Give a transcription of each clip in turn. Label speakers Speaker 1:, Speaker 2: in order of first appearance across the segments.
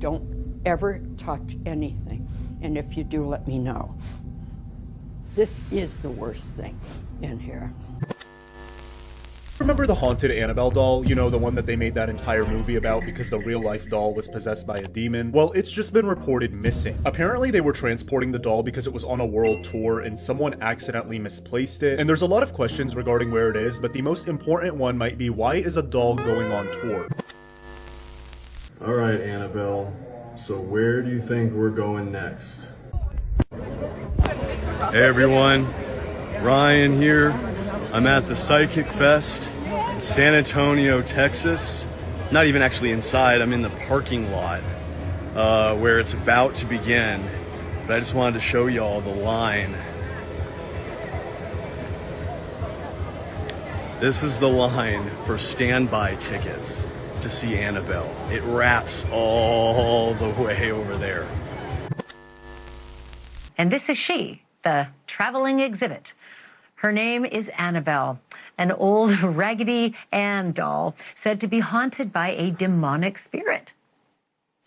Speaker 1: Don't ever touch anything. And if you do, let me know. This is the worst thing in here.
Speaker 2: Remember the haunted Annabelle doll? You know, the one that they made that entire movie about because the real-life doll was possessed by a demon? Well, it's just been reported missing. Apparently, they were transporting the doll because it was on a world tour and someone accidentally misplaced it. And there's a lot of questions regarding where it is, but the most important one might be, why is a doll going on tour?
Speaker 3: Alright, Annabelle. So where do you think we're going next?
Speaker 4: Hey everyone, Ryan here. I'm at the Psychic Fest in San Antonio, Texas. Not even actually inside, I'm in the parking lot where it's about to begin. But I just wanted to show y'all the line. This is the line for standby tickets to see Annabelle. It wraps all the way over there.
Speaker 5: And this is she, the traveling exhibit. Her name is Annabelle, an old Raggedy Ann doll said to be haunted by a demonic spirit.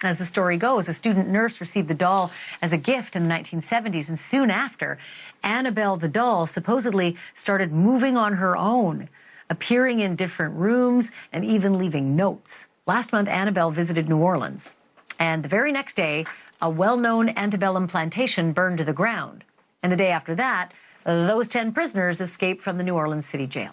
Speaker 5: As the story goes, a student nurse received the doll as a gift in the 1970s, and soon after, Annabelle the doll supposedly started moving on her own, appearing in different rooms and even leaving notes. Last month, Annabelle visited New Orleans, and the very next day, a well-known antebellum plantation burned to the ground. And the day after that, those 10 prisoners escaped from the New Orleans City Jail.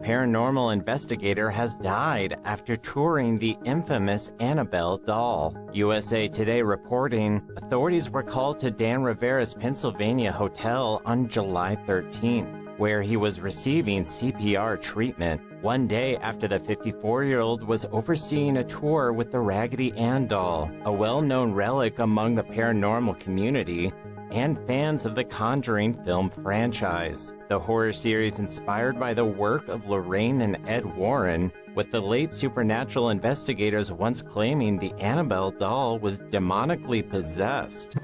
Speaker 6: Paranormal investigator has died after touring the infamous Annabelle doll. USA Today reporting authorities were called to Dan Rivera's Pennsylvania hotel on July 13th, where he was receiving CPR treatment. One day after the 54-year-old was overseeing a tour with the Raggedy Ann doll, a well-known relic among the paranormal community and fans of the Conjuring film franchise. The horror series inspired by the work of Lorraine and Ed Warren, with the late supernatural investigators once claiming the Annabelle doll was demonically possessed.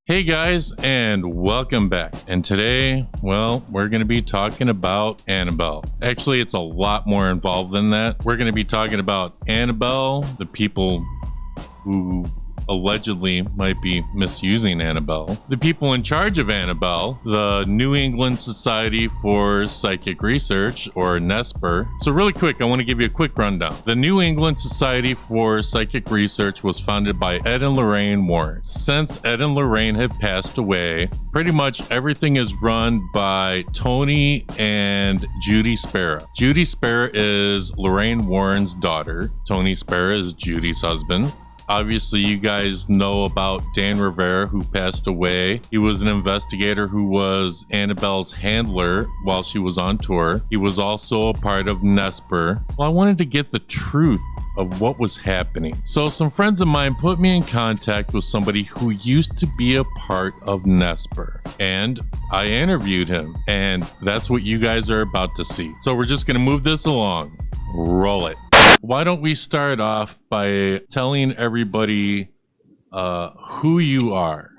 Speaker 7: Hey guys, and welcome back. And today, well, we're going to be talking about Annabelle. Actually, it's a lot more involved than that. We're going to be talking about Annabelle, the people who allegedly might be misusing Annabelle, the people in charge of Annabelle, the New England Society for Psychic Research, or NESPR. So really quick, I want to give you a quick rundown. The New England Society for Psychic Research was founded by Ed and Lorraine Warren. Since Ed and Lorraine have passed away, pretty much everything is run by Tony and Judy Spera. Judy Spera is Lorraine Warren's daughter. Tony Spera is Judy's husband. Obviously, you guys know about Dan Rivera, who passed away. He was an investigator who was Annabelle's handler while she was on tour. He was also a part of NESPR. Well, I wanted to get the truth of what was happening. So some friends of mine put me in contact with somebody who used to be a part of NESPR. And I interviewed him. And that's what you guys are about to see. So we're just going to move this along. Roll it. Why don't we start off by telling everybody who you are?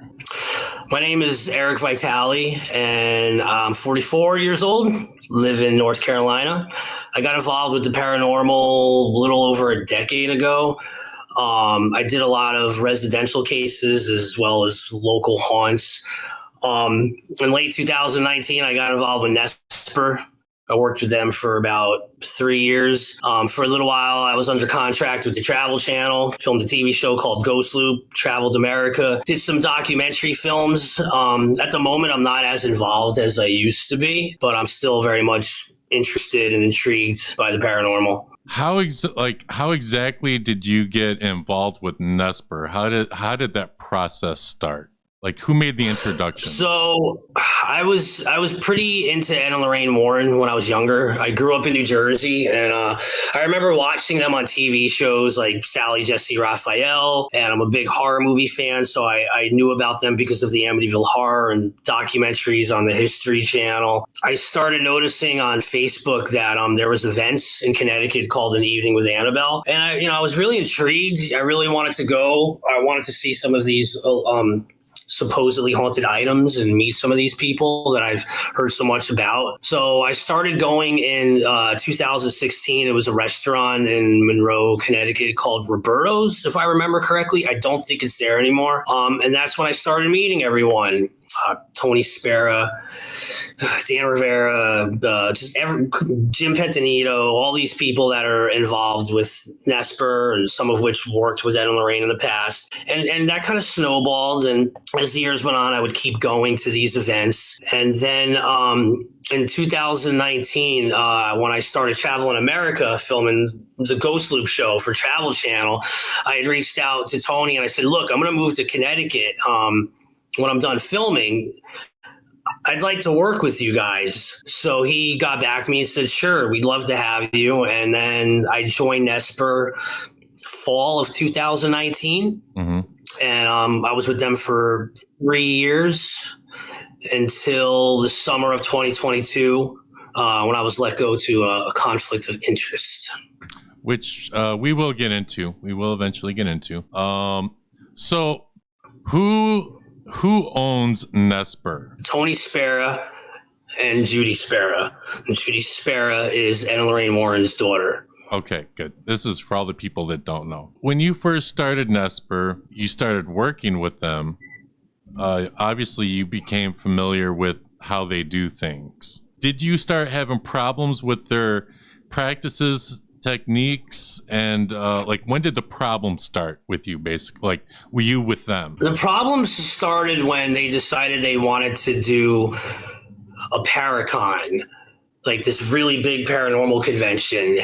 Speaker 8: My name is Eric Vitale, and I'm 44 years old, live in North Carolina. I got involved with the paranormal a little over a decade ago. I did a lot of residential cases as well as local haunts. In late 2019, I got involved with NESPR. I worked with them for about 3 years. For a little while, I was under contract with the Travel Channel, filmed a TV show called Ghost Loop, traveled America, did some documentary films. At the moment, I'm not as involved as I used to be, but I'm still very much interested and intrigued by the paranormal.
Speaker 7: How exactly did you get involved with NESPR? How did that process start? Like, who made the introduction?
Speaker 8: So I was pretty into Ed and Lorraine Warren when I was younger. I grew up in New Jersey, and I remember watching them on TV shows like Sally Jesse Raphael, and I'm a big horror movie fan, so I knew about them because of the Amityville Horror and documentaries on the History Channel. I started noticing on Facebook that there was events in Connecticut called An Evening with Annabelle, and I was really intrigued. I really wanted to go. I wanted to see some of these supposedly haunted items and meet some of these people that I've heard so much about. So I started going in 2016. It was a restaurant in Monroe, Connecticut called Roberto's, if I remember correctly. I don't think it's there anymore. And that's when I started meeting everyone. Tony Spera, Dan Rivera, Jim Pentanito, all these people that are involved with NESPR, and some of which worked with Ed and Lorraine in the past. And that kind of snowballed. And as the years went on, I would keep going to these events. And then in 2019, when I started Travel in America, filming the Ghost Loop show for Travel Channel, I had reached out to Tony and I said, look, I'm going to move to Connecticut. When I'm done filming, I'd like to work with you guys. So he got back to me and said, sure, we'd love to have you. And then I joined NESPR fall of 2019. Mm-hmm. And I was with them for 3 years until the summer of 2022, when I was let go to a conflict of interest.
Speaker 7: Which we will get into. We will eventually get into. So who owns NESPR?
Speaker 8: Tony Spera and Judy Spera. And Judy Spera is Ed and Lorraine Warren's daughter.
Speaker 7: Okay, good. This is for all the people that don't know. When you first started NESPR, you started working with them. Obviously, you became familiar with how they do things. Did you start having problems with their practices, techniques, and like when did the problems start with you, basically? Like, were you with them?
Speaker 8: The problems started when they decided they wanted to do a Paracon, like this really big paranormal convention.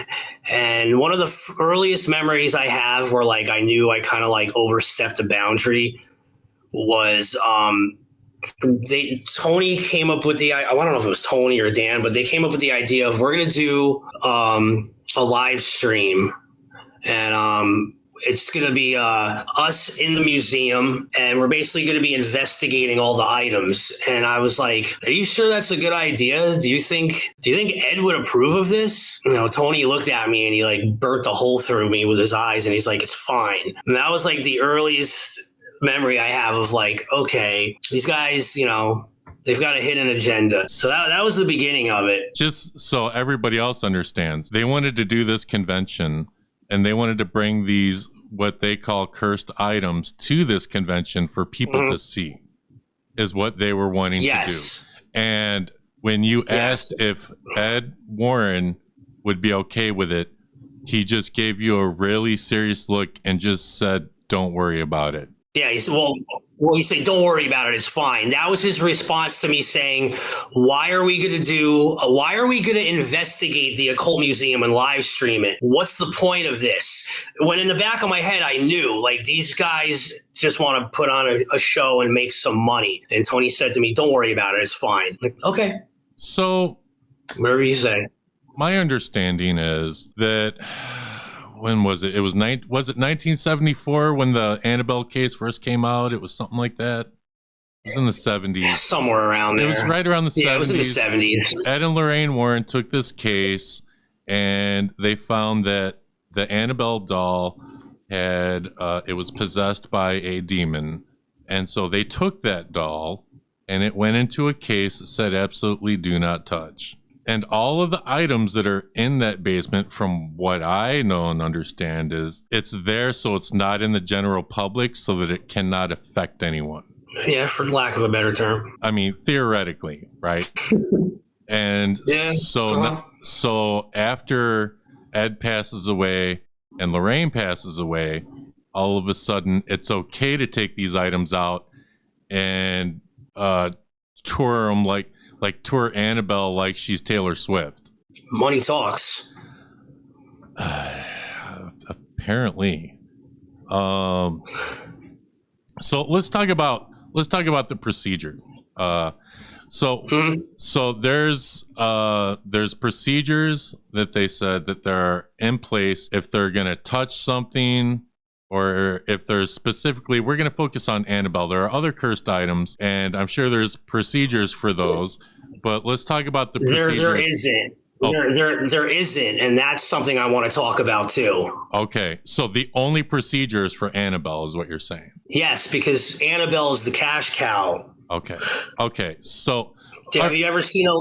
Speaker 8: And one of the earliest memories I have where like I knew I kind of like overstepped a boundary was Tony came up with I don't know if it was Tony or Dan, but they came up with the idea of we're going to do a live stream, and it's going to be us in the museum, and we're basically going to be investigating all the items. And I was like, are you sure that's a good idea? Do you think Ed would approve of this? You know, Tony looked at me and he like burnt a hole through me with his eyes, and he's like, it's fine. And that was like the earliest memory I have of like, okay, these guys, you know, they've got a hidden agenda. So that was the beginning of it.
Speaker 7: Just so everybody else understands, they wanted to do this convention, and they wanted to bring these, what they call cursed items, to this convention for people to see, is what they were wanting to do. And when you asked if Ed Warren would be okay with it, he just gave you a really serious look and just said, don't worry about it.
Speaker 8: Yeah, he said, well, he said, don't worry about it. It's fine. That was his response to me saying, why are we going to investigate the occult museum and live stream it? What's the point of this? When in the back of my head, I knew like these guys just want to put on a show and make some money. And Tony said to me, don't worry about it. It's fine. Like, okay.
Speaker 7: So
Speaker 8: whatever you say.
Speaker 7: My understanding is that, when was it? Was it 1974 when the Annabelle case first came out? It was something like that. It was in the 70s.
Speaker 8: Somewhere around there.
Speaker 7: It was right around the 70s.
Speaker 8: Yeah, it was in the 70s.
Speaker 7: Ed and Lorraine Warren took this case, and they found that the Annabelle doll had, it was possessed by a demon. And so they took that doll, and it went into a case that said absolutely do not touch. And all of the items that are in that basement, from what I know and understand, is it's there so it's not in the general public, so that it cannot affect anyone.
Speaker 8: Yeah, for lack of a better term.
Speaker 7: I mean, theoretically, right? And so after Ed passes away and Lorraine passes away, all of a sudden it's okay to take these items out and tour them like tour Annabelle like she's Taylor Swift.
Speaker 8: Money talks.
Speaker 7: Apparently. So let's talk about the procedure. So there's procedures that they said that they're in place if they're gonna touch something, or if there's specifically, we're going to focus on Annabelle. There are other cursed items, and I'm sure there's procedures for those, but let's talk about the procedures.
Speaker 8: There isn't.
Speaker 7: Oh.
Speaker 8: There isn't, and that's something I want to talk about too.
Speaker 7: Okay, so the only procedure is for Annabelle, is what you're saying?
Speaker 8: Yes, because Annabelle is the cash cow.
Speaker 7: Okay. So,
Speaker 8: have you ever seen a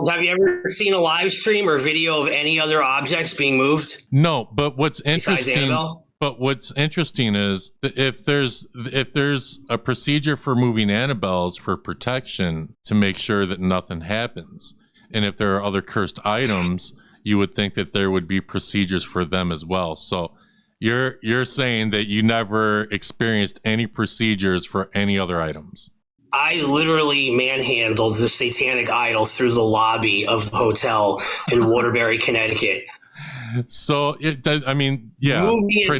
Speaker 8: live stream or video of any other objects being moved?
Speaker 7: No, but what's interesting?
Speaker 8: Annabelle?
Speaker 7: But what's interesting is that if there's a procedure for moving Annabelles for protection to make sure that nothing happens. And if there are other cursed items, you would think that there would be procedures for them as well. So you're saying that you never experienced any procedures for any other items?
Speaker 8: I literally manhandled the satanic idol through the lobby of the hotel in Waterbury, Connecticut.
Speaker 7: So pretty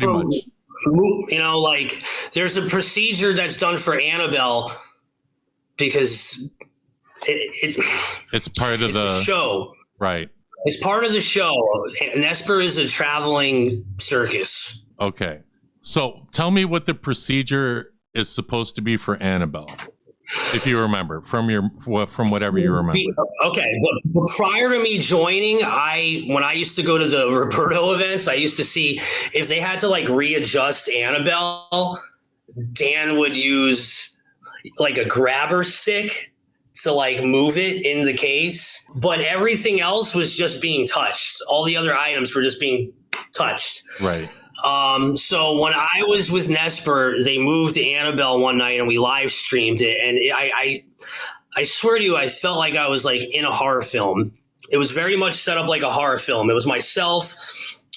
Speaker 7: much.
Speaker 8: You know, like there's a procedure that's done for Annabelle because
Speaker 7: it's part of the
Speaker 8: show,
Speaker 7: right?
Speaker 8: It's part of the show. NESPR is a traveling circus.
Speaker 7: Okay, so tell me what the procedure is supposed to be for Annabelle, if you remember from whatever you remember.
Speaker 8: Okay, but prior to me joining, when I used to go to the Roberto events, I used to see if they had to like readjust Annabelle, Dan would use like a grabber stick to like move it in the case, but everything else was just being touched. All the other items were just being touched.
Speaker 7: Right.
Speaker 8: So when I was with NESPR, they moved Annabelle one night and we live streamed it. And I swear to you, I felt like I was like in a horror film. It was very much set up like a horror film. It was myself,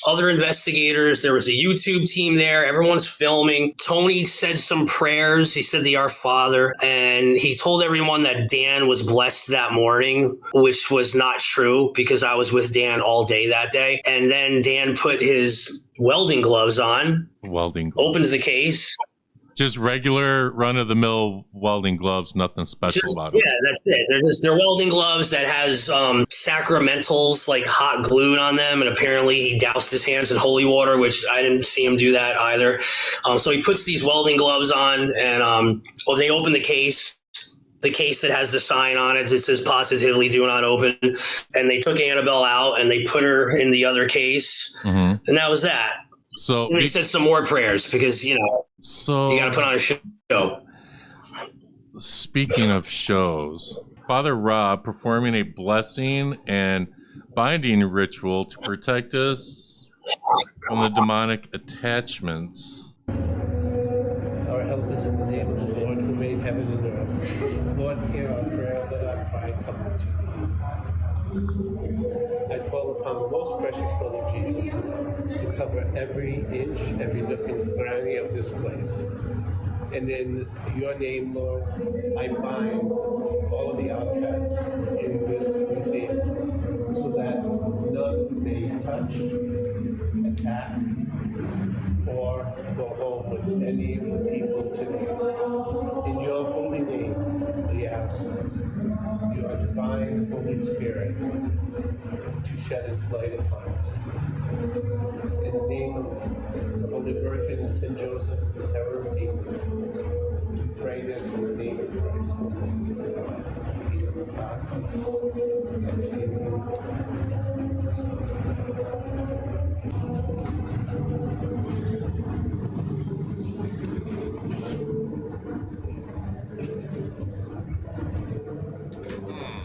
Speaker 8: other investigators. There was a YouTube team there. Everyone's filming. Tony said some prayers. He said the Our Father, and he told everyone that Dan was blessed that morning, which was not true because I was with Dan all day that day. And then Dan put his welding gloves on. Opens the case.
Speaker 7: Just regular run-of-the-mill welding gloves, nothing special about it.
Speaker 8: Yeah, that's it. They're welding gloves that has sacramentals, like hot glued on them, and apparently he doused his hands in holy water, which I didn't see him do that either. So he puts these welding gloves on, and they open the case that has the sign on it that says positively do not open, and they took Annabelle out, and they put her in the other case, and that was that.
Speaker 7: So
Speaker 8: and they said some more prayers because, you know, you got to put on a show.
Speaker 7: Speaking of shows, Father Rob performing a blessing and binding ritual to protect us from the demonic attachments.
Speaker 9: Our help is in the name of the Lord who made heaven and earth. Lord, hear our prayer, let our cry come unto thee. I call upon the most precious blood of Jesus to cover every inch, every nook and cranny of this place. And in your name, Lord, I bind all of the outcasts in this museum so that none may touch, attack, or go home with any of the people today. In your holy name, we ask your divine Holy Spirit to shed its light upon us. In the name of the Holy Virgin and Saint Joseph, the terror of demons, we pray this in the name of Christ.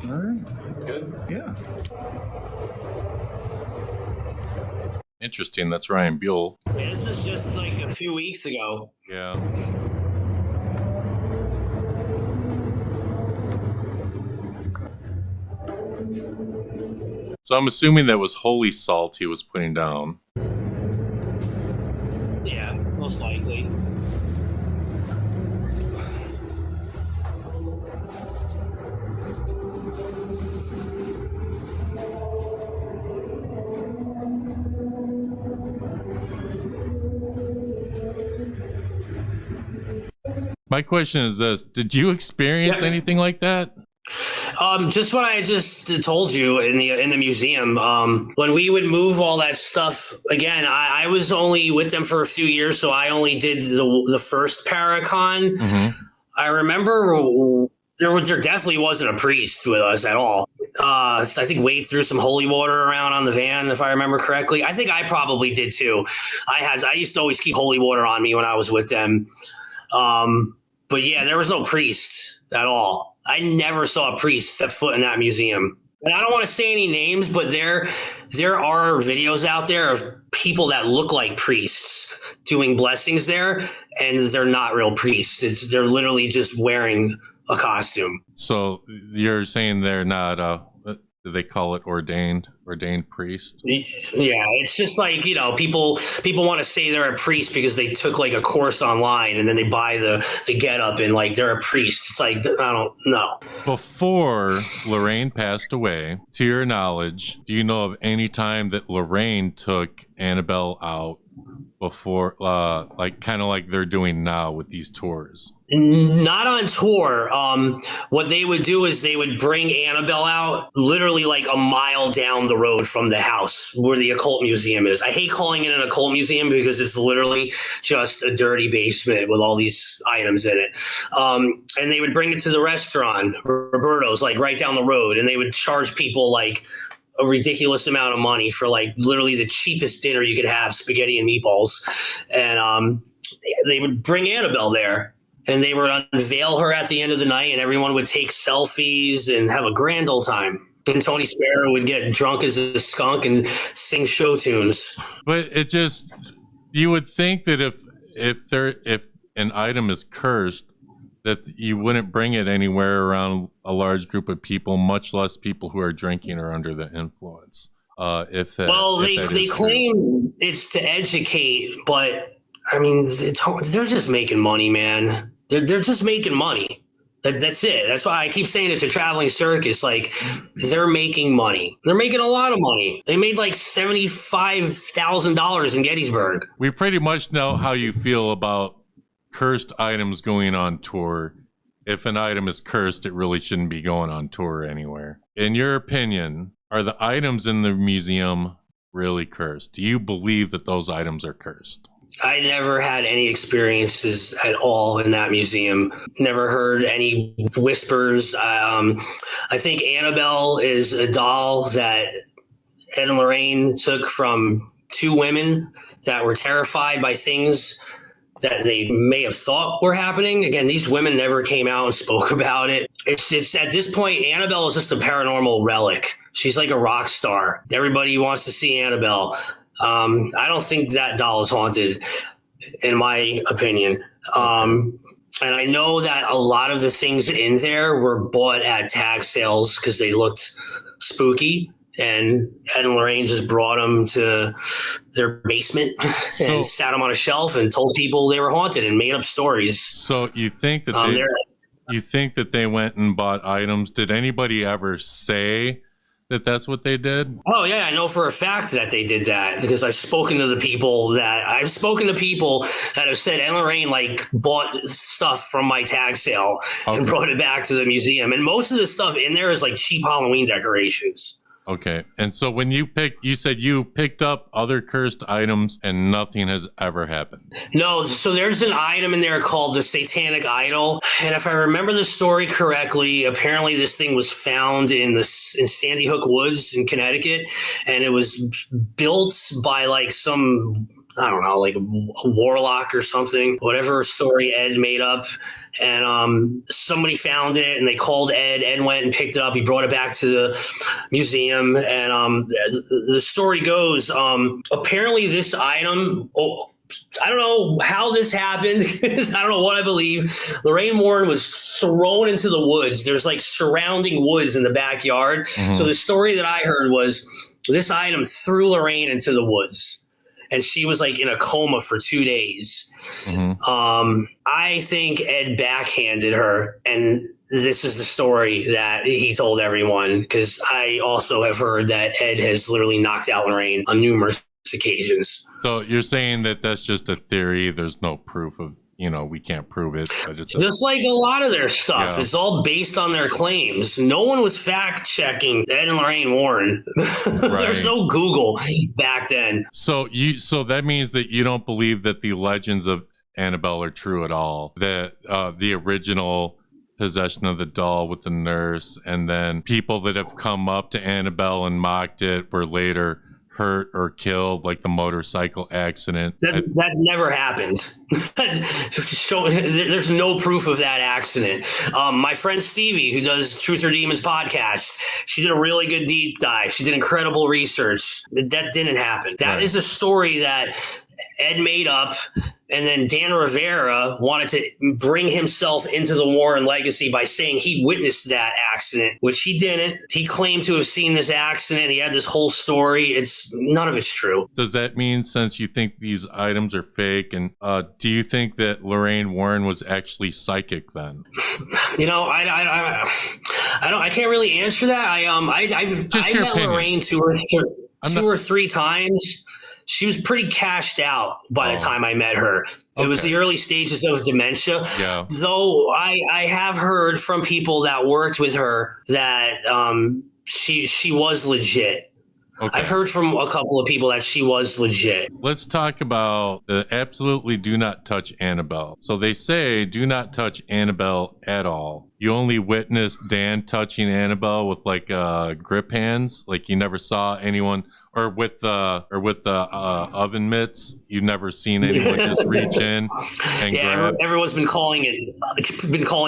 Speaker 7: All right. Good. Yeah. Interesting. That's Ryan Buell.
Speaker 8: Yeah, this was just like a few weeks ago.
Speaker 7: Yeah. So I'm assuming that was holy salt he was putting down.
Speaker 8: Yeah, most likely.
Speaker 7: My question is this: did you experience anything like that?
Speaker 8: Just what I just told you in the museum. When we would move all that stuff again, I was only with them for a few years, so I only did the first Paracon.
Speaker 7: Mm-hmm.
Speaker 8: I remember there definitely wasn't a priest with us at all. I think wade through some holy water around on the van, if I remember correctly. I think I probably did too. I used to always keep holy water on me when I was with them. But yeah, there was no priest at all. I never saw a priest step foot in that museum. And I don't want to say any names, but there are videos out there of people that look like priests doing blessings there, and they're not real priests. They're literally just wearing a costume.
Speaker 7: So you're saying they're not they call it ordained priest?
Speaker 8: Yeah, it's just like, you know, people want to say they're a priest because they took like a course online and then they buy the get up and like they're a priest. It's like, I don't know.
Speaker 7: Before Lorraine passed away, to your knowledge, do you know of any time that Lorraine took Annabelle out before, like kind of like they're doing now with these tours?
Speaker 8: Not on tour. What they would do is they would bring Annabelle out literally like a mile down the road from the house where the occult museum is. I hate calling it an occult museum because it's literally just a dirty basement with all these items in it. And they would bring it to the restaurant, Roberto's, like right down the road, and they would charge people like a ridiculous amount of money for like literally the cheapest dinner you could have, spaghetti and meatballs. And they would bring Annabelle there. And they would unveil her at the end of the night, and everyone would take selfies and have a grand old time. And Tony Spera would get drunk as a skunk and sing show tunes.
Speaker 7: But it just, you would think that if an item is cursed, that you wouldn't bring it anywhere around a large group of people, much less people who are drinking or under the influence. They
Speaker 8: claim it's to educate, but I mean, they're just making money, man. They're just making money. That's it. That's why I keep saying it's a traveling circus. Like, they're making money. They're making a lot of money. They made like $75,000 in Gettysburg.
Speaker 7: We pretty much know how you feel about cursed items going on tour. If an item is cursed, it really shouldn't be going on tour anywhere. In your opinion, are the items in the museum really cursed? Do you believe that those items are cursed?
Speaker 8: I never had any experiences at all in that museum. Never heard any whispers. I think Annabelle is a doll that Ed and Lorraine took from two women that were terrified by things that they may have thought were happening. Again, these women never came out and spoke about it. It's at this point, Annabelle is just a paranormal relic. She's like a rock star. Everybody wants to see Annabelle. I don't think that doll is haunted, in my opinion. And I know that a lot of the things in there were bought at tag sales because they looked spooky. And Ed and Lorraine just brought them to their basement and sat them on a shelf and told people they were haunted and made up stories.
Speaker 7: So you think that they went and bought items? Did anybody ever say that that's what they did?
Speaker 8: Oh yeah, I know for a fact that they did that because I've spoken to people that have said Ed and Lorraine like bought stuff from my tag sale and brought it back to the museum. And most of the stuff in there is like cheap Halloween decorations.
Speaker 7: Okay. And so when you said you picked up other cursed items and nothing has ever happened.
Speaker 8: No. So there's an item in there called the satanic idol. And if I remember the story correctly, apparently this thing was found in Sandy Hook Woods in Connecticut. And it was built by like some, I don't know, like a warlock or something, whatever story Ed made up. And somebody found it and they called Ed. Ed went and picked it up. He brought it back to the museum. And the story goes, apparently this item, I don't know how this happened. I don't know what I believe. Lorraine Warren was thrown into the woods. There's like surrounding woods in the backyard. Mm-hmm. So the story that I heard was this item threw Lorraine into the woods. And she was like in a coma for 2 days. Mm-hmm. I think Ed backhanded her. And this is the story that he told everyone. Because I also have heard that Ed has literally knocked out Lorraine on numerous occasions.
Speaker 7: So you're saying that that's just a theory. There's no proof of, we can't prove it. But it's
Speaker 8: just like a lot of their stuff. Yeah. It's all based on their claims. No one was fact checking Ed and Lorraine Warren. Right. There's no Google back then.
Speaker 7: So that means that you don't believe that the legends of Annabelle are true at all. That the original possession of the doll with the nurse, and then people that have come up to Annabelle and mocked it were later hurt or killed, like the motorcycle accident.
Speaker 8: That never happened. So there's no proof of that accident. My friend Stevie, who does Truth or Demons podcast, she did a really good deep dive. She did incredible research. That didn't happen. That is a story that Ed made up, and then Dan Rivera wanted to bring himself into the Warren legacy by saying he witnessed that accident, which he didn't. He claimed to have seen this accident. He had this whole story. None of it's true.
Speaker 7: Does that mean, since you think these items are fake, and do you think that Lorraine Warren was actually psychic then?
Speaker 8: You know, I can't really answer that. I met Lorraine two or three times. She was pretty cashed out by the time I met her. It was the early stages of dementia.
Speaker 7: Yeah.
Speaker 8: Though I have heard from people that worked with her that she was legit.
Speaker 7: Okay.
Speaker 8: I've heard from a couple of people that she was legit.
Speaker 7: Let's talk about the absolutely do not touch Annabelle. So they say do not touch Annabelle at all. You only witnessed Dan touching Annabelle with like grip hands, like you never saw anyone, or with the oven mitts. You've never seen anyone just reach in and grab.
Speaker 8: Everyone's been calling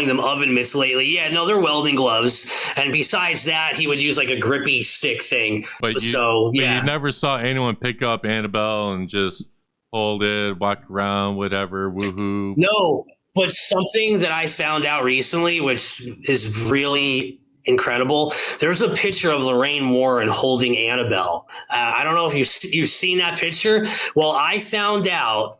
Speaker 8: them oven mitts lately. Yeah, no, they're welding gloves. And besides that, he would use like a grippy stick thing.
Speaker 7: But you never saw anyone pick up Annabelle and just hold it, walk around, whatever, woohoo.
Speaker 8: No, but something that I found out recently, which is really incredible. There's a picture of Lorraine Warren holding Annabelle. I don't know if you've seen that picture. Well, I found out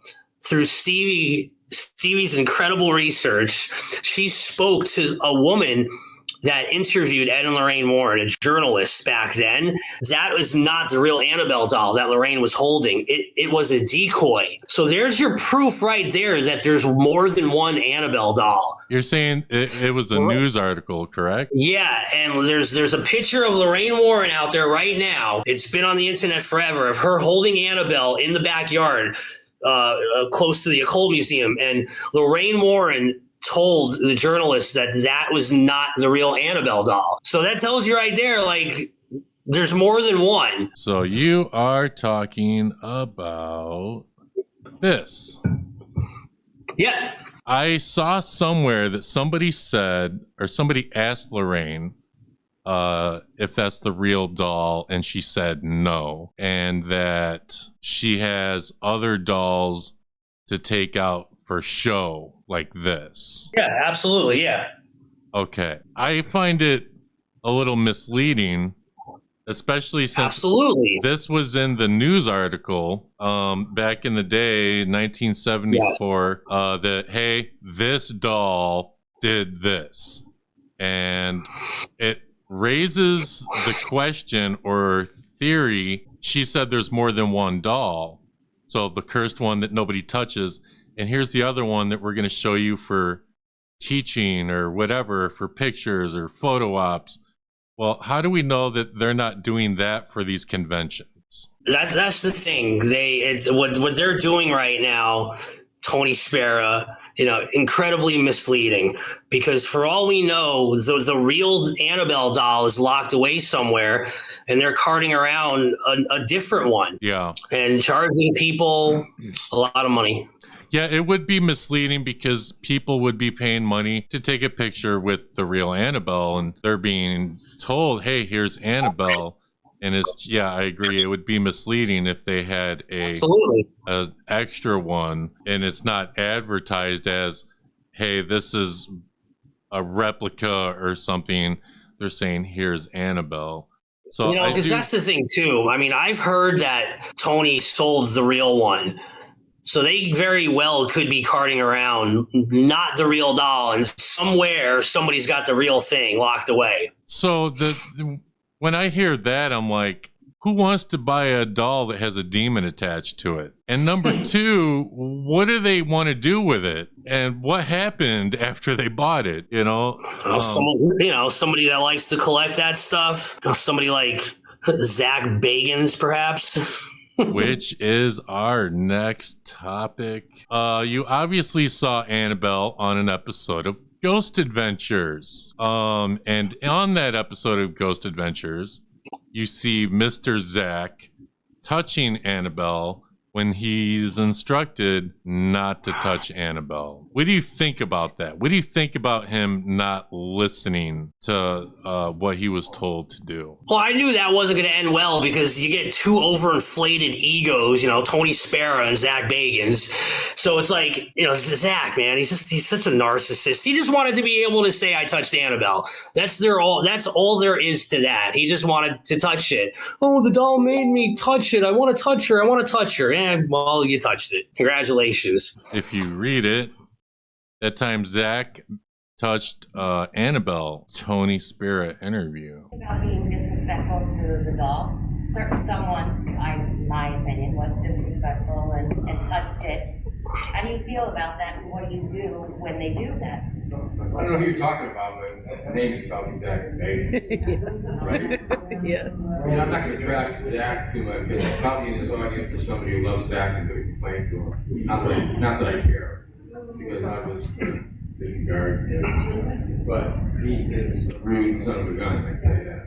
Speaker 8: through Stevie's incredible research. She spoke to a woman that interviewed Ed and Lorraine Warren, a journalist back then. That was not the real Annabelle doll that Lorraine was holding. It was a decoy. So there's your proof right there that there's more than one Annabelle doll.
Speaker 7: You're saying it was a news article, correct?
Speaker 8: Yeah, and there's a picture of Lorraine Warren out there right now. It's been on the internet forever, of her holding Annabelle in the backyard close to the Occult Museum. And Lorraine Warren told the journalist that was not the real Annabelle doll. So that tells you right there, like, there's more than one.
Speaker 7: So you are talking about this.
Speaker 8: Yeah.
Speaker 7: I saw somewhere that somebody said, or somebody asked Lorraine if that's the real doll, and she said no, and that she has other dolls to take out for show like this.
Speaker 8: Yeah, absolutely. Yeah.
Speaker 7: Okay. I find it a little misleading, especially since this was in the news article back in the day, 1974, that, hey, this doll did this. And it raises the question or theory. She said there's more than one doll. So the cursed one that nobody touches. And here's the other one that we're going to show you for teaching or whatever, for pictures or photo ops. Well, how do we know that they're not doing that for these conventions?
Speaker 8: That's the thing. What they're doing right now, Tony Spera, incredibly misleading, because for all we know, the real Annabelle doll is locked away somewhere, and they're carting around a different one.
Speaker 7: Yeah.
Speaker 8: And charging people a lot of money.
Speaker 7: Yeah, it would be misleading because people would be paying money to take a picture with the real Annabelle, and they're being told, hey, here's Annabelle. And I agree. It would be misleading if they had a extra one, and it's not advertised as, hey, this is a replica or something. They're saying, here's Annabelle. So
Speaker 8: because that's the thing too. I mean, I've heard that Tony sold the real one. So they very well could be carting around not the real doll, and somewhere somebody's got the real thing locked away.
Speaker 7: So when I hear that, I'm like, who wants to buy a doll that has a demon attached to it? And number two, what do they want to do with it? And what happened after they bought it?
Speaker 8: Somebody that likes to collect that stuff. Somebody like Zack Bagans, perhaps.
Speaker 7: Which is our next topic. You obviously saw Annabelle on an episode of Ghost Adventures. And on that episode of Ghost Adventures, you see Mr. Zack touching Annabelle when he's instructed not to touch Annabelle. What do you think about that? What do you think about him not listening to what he was told to do?
Speaker 8: Well, I knew that wasn't going to end well because you get two overinflated egos, you know, Tony Spera and Zach Bagans. So it's like, you know, Zach, man, he's such a narcissist. He just wanted to be able to say, I touched Annabelle. That's all there is to that. He just wanted to touch it. Oh, the doll made me touch it. I want to touch her. I want to touch her. And well, you touched it. Congratulations.
Speaker 7: If you read it, that time Zach touched Annabelle, Tony Spera interview.
Speaker 10: About being disrespectful to the doll. Someone, my opinion, was disrespectful and touched it. How do you feel about that, and what do you do when they do that?
Speaker 11: I don't know who you're talking about, but the name is probably Zach Bagans, right?
Speaker 12: Yes.
Speaker 11: I mean, I'm not going to trash Zach too much, because probably in this audience is somebody who loves Zach and could complain to him. Not that I care, because I was disregard him. But he is a rude son of a gun, I can tell you that.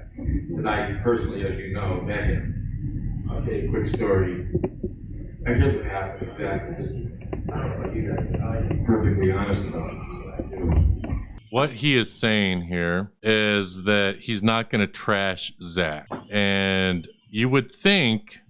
Speaker 11: Because I personally, as you know, met him. I'll tell you a quick story. I here's what happened exactly. Just, I'm perfectly honest about it.
Speaker 7: What he is saying here is that he's not going to trash Zach. And you would think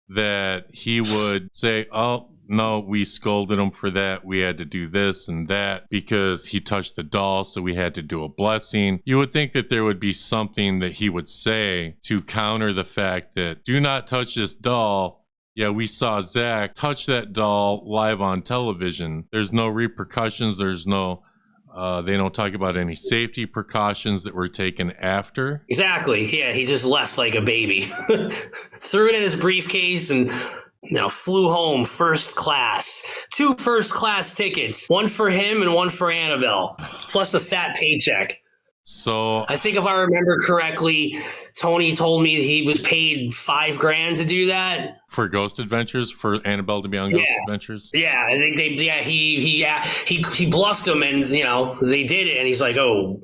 Speaker 7: that he would say, oh, no, we scolded him for that. We had to do this and that because he touched the doll, so we had to do a blessing. You would think that there would be something that he would say to counter the fact that do not touch this doll. Yeah, we saw Zach touch that doll live on television. There's no repercussions. There's no, they don't talk about any safety precautions that were taken after.
Speaker 8: Exactly. Yeah, he just left like a baby. Threw it in his briefcase and flew home first class. 2 first-class tickets. One for him and one for Annabelle. Plus a fat paycheck.
Speaker 7: So
Speaker 8: I think if I remember correctly, Tony told me he was paid $5,000 to do that.
Speaker 7: For Ghost Adventures, for Annabelle to be on Ghost Adventures?
Speaker 8: Yeah, I think he bluffed him and, they did it and he's like, oh.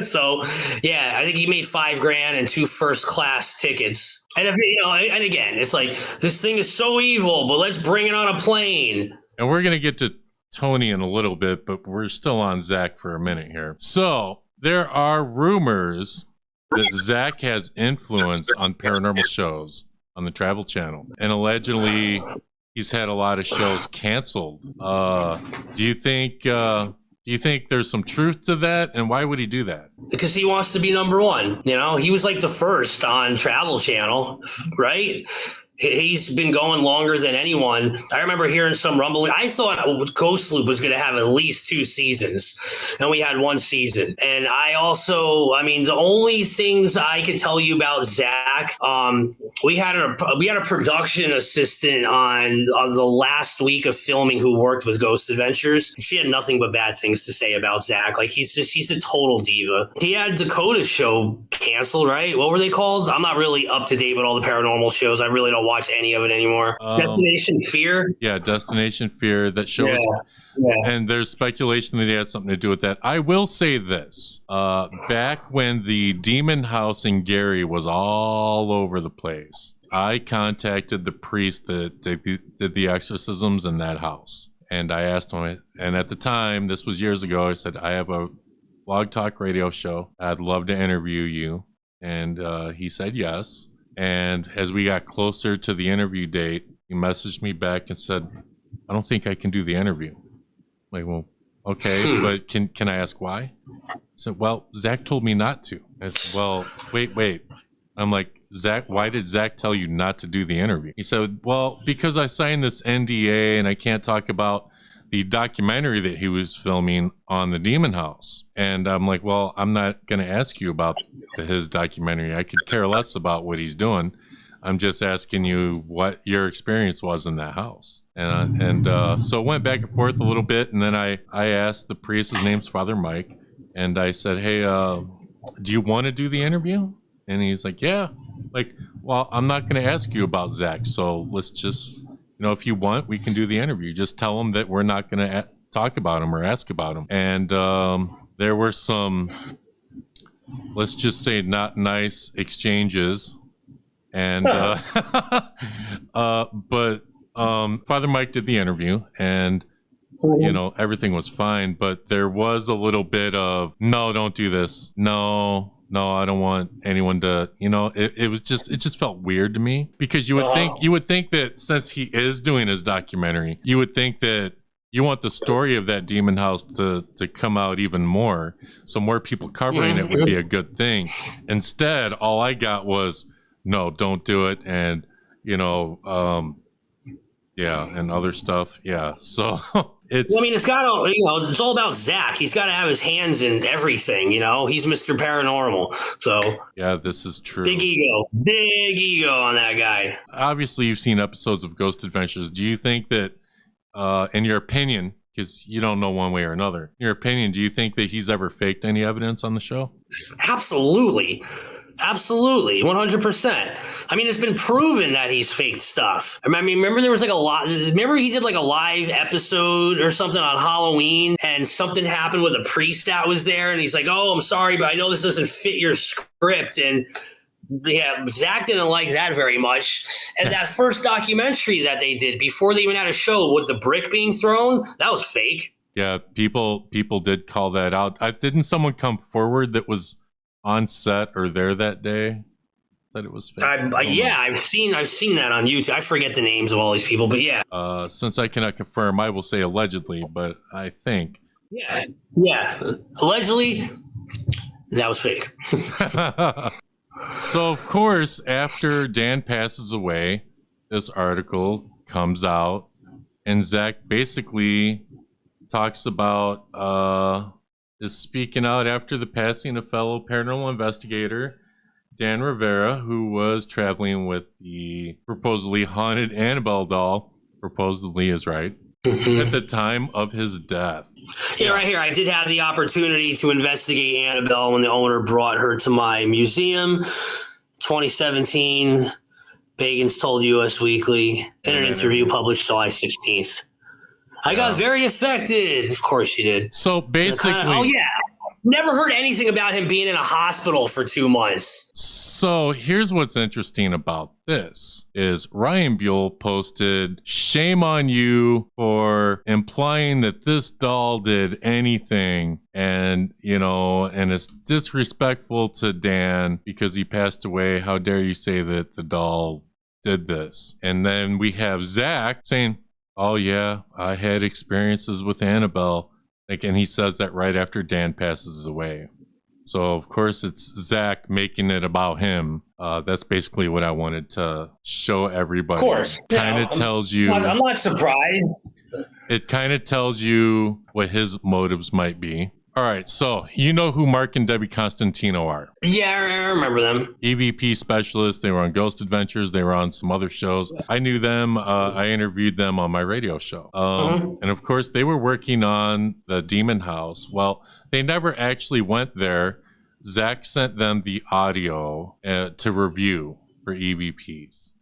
Speaker 8: So, yeah, I think he made $5,000 and 2 first-class tickets. And, and again, it's like, this thing is so evil, but let's bring it on a plane.
Speaker 7: And we're going to get to Tony in a little bit, but we're still on Zach for a minute here. So there are rumors that Zach has influence on paranormal shows on the Travel Channel, and allegedly he's had a lot of shows canceled. Do you think there's some truth to that, and why would he do that?
Speaker 8: Because he wants to be number one. He was like the first on Travel Channel, right? He's been going longer than anyone. I remember hearing some rumbling. I thought Ghost Loop was going to have at least 2 seasons, and we had 1 season. And the only things I could tell you about Zach, we had a production assistant on the last week of filming who worked with Ghost Adventures. She had nothing but bad things to say about Zach. Like he's a total diva. He had Dakota's show canceled, right? What were they called? I'm not really up to date with all the paranormal shows. I really don't watch any of it anymore. Destination Fear?
Speaker 7: Yeah, Destination Fear. That show and there's speculation that he had something to do with that. I will say this. Back when the demon house in Gary was all over the place, I contacted the priest that did the exorcisms in that house. And I asked him, and at the time, this was years ago, I said, I have a blog talk radio show. I'd love to interview you. And he said yes. And as we got closer to the interview date, he messaged me back and said, I don't think I can do the interview. I'm like, well, okay, but can I ask why? I said, well, Zach told me not to. I said, well, wait. I'm like, Zach, why did Zach tell you not to do the interview? He said, well, because I signed this NDA and I can't talk about the documentary that he was filming on the Demon House. And I'm like, well, I'm not going to ask you about his documentary. I could care less about what he's doing. I'm just asking you what your experience was in that house. And so it went back and forth a little bit. And then I asked the priest, his name's Father Mike, and I said, hey, do you want to do the interview? And he's like, yeah. Like, well, I'm not going to ask you about Zach. So let's just, if you want, we can do the interview. Just tell him that we're not going to talk about him or ask about him. And there were some, let's just say, not nice exchanges. And but Father Mike did the interview, and you know, everything was fine, but there was a little bit of, no, don't do this. No, I don't want anyone to, you know, it just felt weird to me, because you would think that since he is doing his documentary, you would think that you want the story of that demon house to come out even more. So more people covering it would be a good thing. Instead, all I got was, no, don't do it. And, you know, yeah, and other stuff. Yeah. So it's,
Speaker 8: well, I mean, it's got to, you know, it's all about Zach. He's got to have his hands in everything, you know. He's Mr. Paranormal. So
Speaker 7: yeah, this is true.
Speaker 8: Big ego on that guy.
Speaker 7: Obviously, you've seen episodes of Ghost Adventures. Do you think that, in your opinion, because you don't know one way or another, in your opinion, do you think that he's ever faked any evidence on the show?
Speaker 8: Absolutely. 100%. I mean, it's been proven that he's faked stuff. I mean, remember there was like remember he did like a live episode or something on Halloween, and something happened with a priest that was there, and he's like, oh, I'm sorry, but I know this doesn't fit your script. And yeah, Zach didn't like that very much. And that first documentary that they did before they even had a show with the brick being thrown, that was fake.
Speaker 7: Yeah, people did call that out. Didn't someone come forward that was on set or there that day that it was fake?
Speaker 8: Yeah, I've seen that on YouTube. I forget the names of all these people, but yeah.
Speaker 7: Since I cannot confirm, I will say allegedly, but I think.
Speaker 8: Yeah. Allegedly, that was fake.
Speaker 7: So, of course, after Dan passes away, this article comes out, and Zach basically talks about is speaking out after the passing of fellow paranormal investigator Dan Rivera, who was traveling with the supposedly haunted Annabelle doll, supposedly is right, at the time of his death.
Speaker 8: Yeah, right here. I did have the opportunity to investigate Annabelle when the owner brought her to my museum. 2017, Bagans told US Weekly in an interview published July 16th. I got very affected. Of course you did.
Speaker 7: So basically...
Speaker 8: oh, yeah. Never heard anything about him being in a hospital for 2 months.
Speaker 7: So here's what's interesting about this is Ryan Buell posted, shame on you for implying that this doll did anything, and, you know, and it's disrespectful to Dan because he passed away. How dare you say that the doll did this? And then we have Zach saying, oh yeah, I had experiences with Annabelle. Like, and he says that right after Dan passes away. So of course it's Zach making it about him. That's basically what I wanted to show everybody.
Speaker 8: Of course.
Speaker 7: Kind of tells you.
Speaker 8: I'm not surprised.
Speaker 7: It kind of tells you what his motives might be. All right, so you know who Mark and Debbie Constantino are.
Speaker 8: Yeah, I remember them.
Speaker 7: EVP specialists. They were on Ghost Adventures. They were on some other shows. I knew them. I interviewed them on my radio show. And of course, they were working on the Demon House. Well, they never actually went there. Zach sent them the audio to review for EVPs.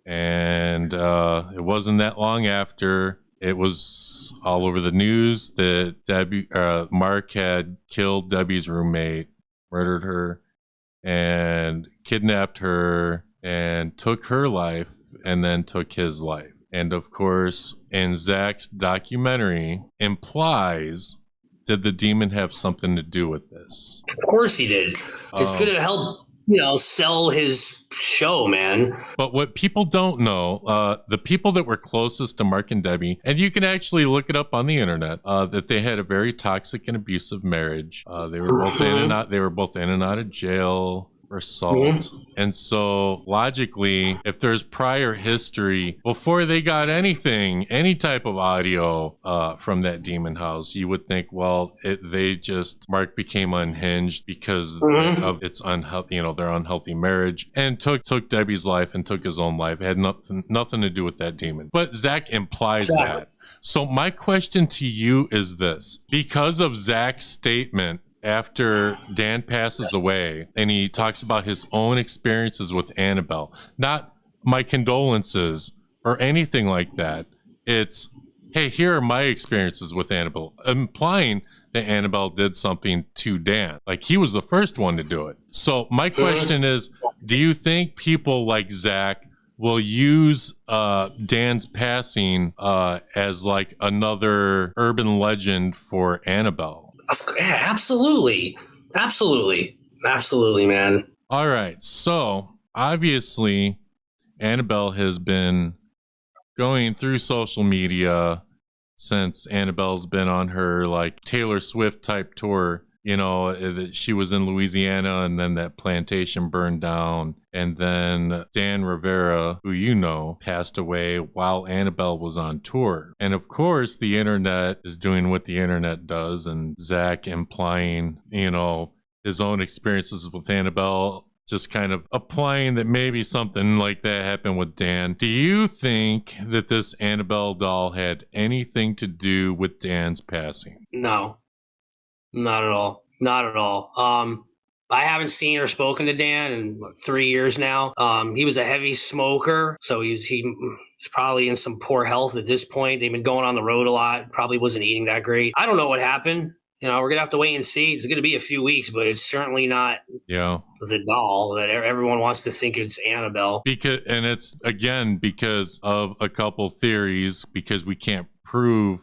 Speaker 7: And it wasn't that long after. It was all over the news that Mark had killed Debbie's roommate, murdered her, and kidnapped her, and took her life, and then took his life. And of course, in Zach's documentary, implies, did the demon have something to do with this?
Speaker 8: Of course he did. It's going to help, you know, sell his show, man.
Speaker 7: But what people don't know, the people that were closest to Mark and Debbie, and you can actually look it up on the internet, that they had a very toxic and abusive marriage. They were both in and out. They were both in and out of jail for assault. And so logically, if there's prior history before they got anything, any type of audio from that demon house, you would think, well, Mark became unhinged because of its unhealthy, you know, their unhealthy marriage, and took Debbie's life and took his own life. It had nothing to do with that demon. But Zach implies that. So my question to you is this: because of Zach's statement after Dan passes away, and he talks about his own experiences with Annabelle, not my condolences or anything like that. It's hey, here are my experiences with Annabelle, implying that Annabelle did something to Dan. Like, he was the first one to do it. So my question is, do you think people like Zach will use Dan's passing as like another urban legend for Annabelle?
Speaker 8: Yeah, absolutely. Absolutely. Absolutely, man.
Speaker 7: All right. So obviously, Annabelle has been going through social media since Annabelle's been on her like Taylor Swift type tour. You know, she was in Louisiana and then that plantation burned down. And then Dan Rivera, who you know, passed away while Annabelle was on tour. And of course, the internet is doing what the internet does, and Zach implying, you know, his own experiences with Annabelle, just kind of applying that maybe something like that happened with Dan. Do you think that this Annabelle doll had anything to do with Dan's passing?
Speaker 8: No. Not at all. Not at all. I haven't seen or spoken to Dan in 3 years now. He was a heavy smoker, so he's probably in some poor health at this point. They've been going on the road a lot. Probably wasn't eating that great. I don't know what happened. You know, we're gonna have to wait and see. It's gonna be a few weeks, but it's certainly not the doll that everyone wants to think it's Annabelle.
Speaker 7: And it's again because of a couple theories, because we can't prove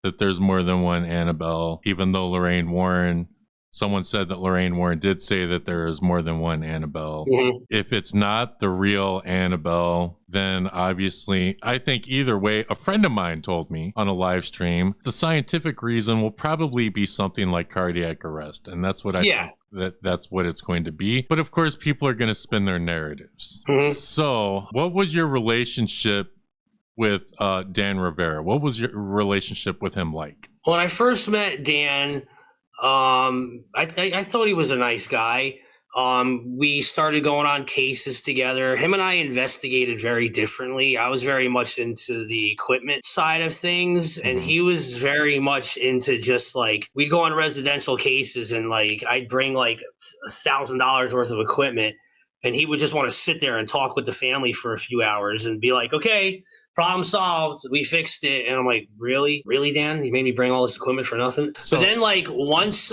Speaker 7: that there's more than one Annabelle, even though someone said that Lorraine Warren did say that there is more than one Annabelle. Mm-hmm. If it's not the real Annabelle, then obviously, I think either way, a friend of mine told me on a live stream, the scientific reason will probably be something like cardiac arrest. And that's what I think that's what it's going to be. But of course, people are going to spin their narratives. Mm-hmm. So what was your relationship with Dan Rivera? What was your relationship with him like?
Speaker 8: When I first met Dan, I thought he was a nice guy. We started going on cases together. Him and I investigated very differently. I was very much into the equipment side of things, and he was very much into just like, we'd go on residential cases and like I'd bring like $1,000 worth of equipment, and he would just want to sit there and talk with the family for a few hours and be like, okay, problem solved. We fixed it. And I'm like, really? Really, Dan? You made me bring all this equipment for nothing? So then like once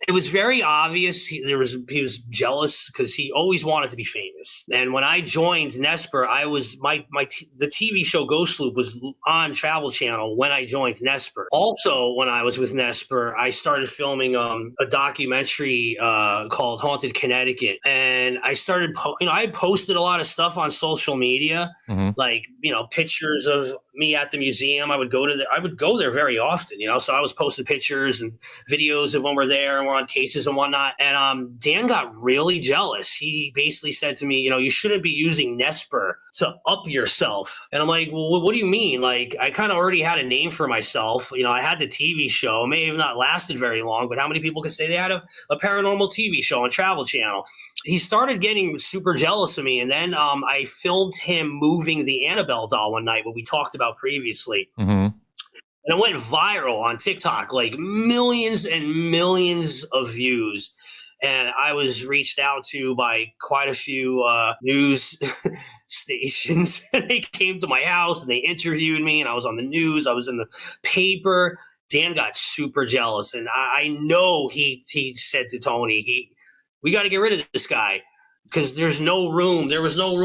Speaker 8: it was very obvious he was jealous because he always wanted to be famous. And when I joined NESPR, I was the TV show Ghost Loop was on Travel Channel when I joined NESPR. Also, when I was with NESPR, I started filming a documentary called Haunted Connecticut, and I started I posted a lot of stuff on social media, like pictures of me at the museum. I would go there very often, so I was posting pictures and videos of when we're there and we're on cases and whatnot. And Dan got really jealous. He basically said to me, you shouldn't be using NESPR to up yourself. And I'm like, well, what do you mean? Like, I kind of already had a name for myself. I had the TV show. It may have not lasted very long, but how many people could say they had a paranormal TV show on Travel Channel? He started getting super jealous of me. And then I filmed him moving the Annabelle doll one night, what we talked about previously. And it went viral on TikTok, like millions and millions of views. And I was reached out to by quite a few news stations. They came to my house and they interviewed me, and I was on the news. I was in the paper. Dan got super jealous. And I know he said to Tony, we got to get rid of this guy, because there was no room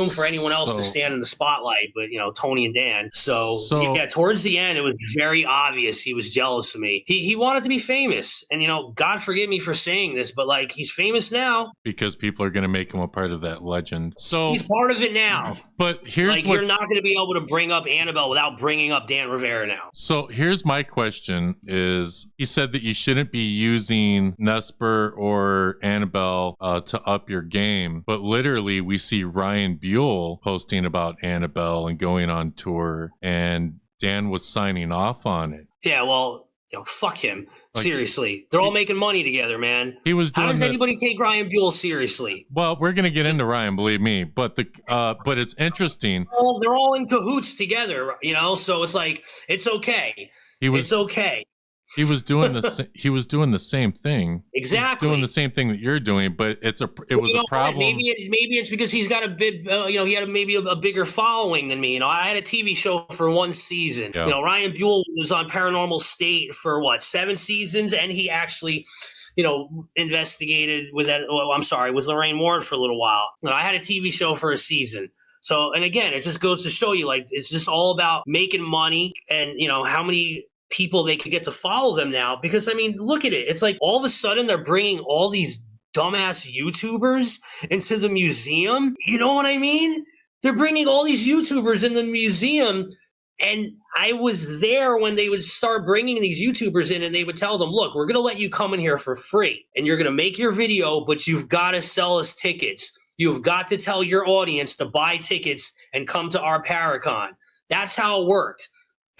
Speaker 8: for anyone else to stand in the spotlight, but Tony and Dan. So yeah, towards the end, it was very obvious he was jealous of me. He wanted to be famous, and God forgive me for saying this, but like, he's famous now
Speaker 7: because people are going to make him a part of that legend. So
Speaker 8: he's part of it now.
Speaker 7: But here's
Speaker 8: you're not going to be able to bring up Annabelle without bringing up Dan Rivera now.
Speaker 7: So here's my question: is he said that you shouldn't be using NESPR or Annabelle to up your game, but literally we see Ryan Buell posting about Annabelle and going on tour, and Dan was signing off on it.
Speaker 8: Yeah, well, fuck him. Seriously. They're all making money together, man.
Speaker 7: He was doing
Speaker 8: How does anybody take Ryan Buell seriously?
Speaker 7: Well, we're going to get into Ryan, believe me, but it's interesting.
Speaker 8: Well, they're all in cahoots together, so it's like, it's okay. It's okay.
Speaker 7: He was doing the same thing.
Speaker 8: Exactly.
Speaker 7: He's doing the same thing that you're doing, but it was a problem.
Speaker 8: Maybe it's because he's got a bit, he had maybe a bigger following than me. You know, I had a TV show for 1 season.
Speaker 7: Yeah.
Speaker 8: You know, Ryan Buell was on Paranormal State for 7 seasons, and he actually, investigated with Lorraine Warren for a little while. You know, I had a TV show for a season. So, and again, it just goes to show you, like, it's just all about making money and, how many people they could get to follow them now. Because, I mean, look at it. It's like all of a sudden they're bringing all these dumbass YouTubers into the museum. You know what I mean? They're bringing all these YouTubers in the museum. And I was there when they would start bringing these YouTubers in, and they would tell them, look, we're going to let you come in here for free and you're going to make your video, but you've got to sell us tickets. You've got to tell your audience to buy tickets and come to our Paracon. That's how it worked.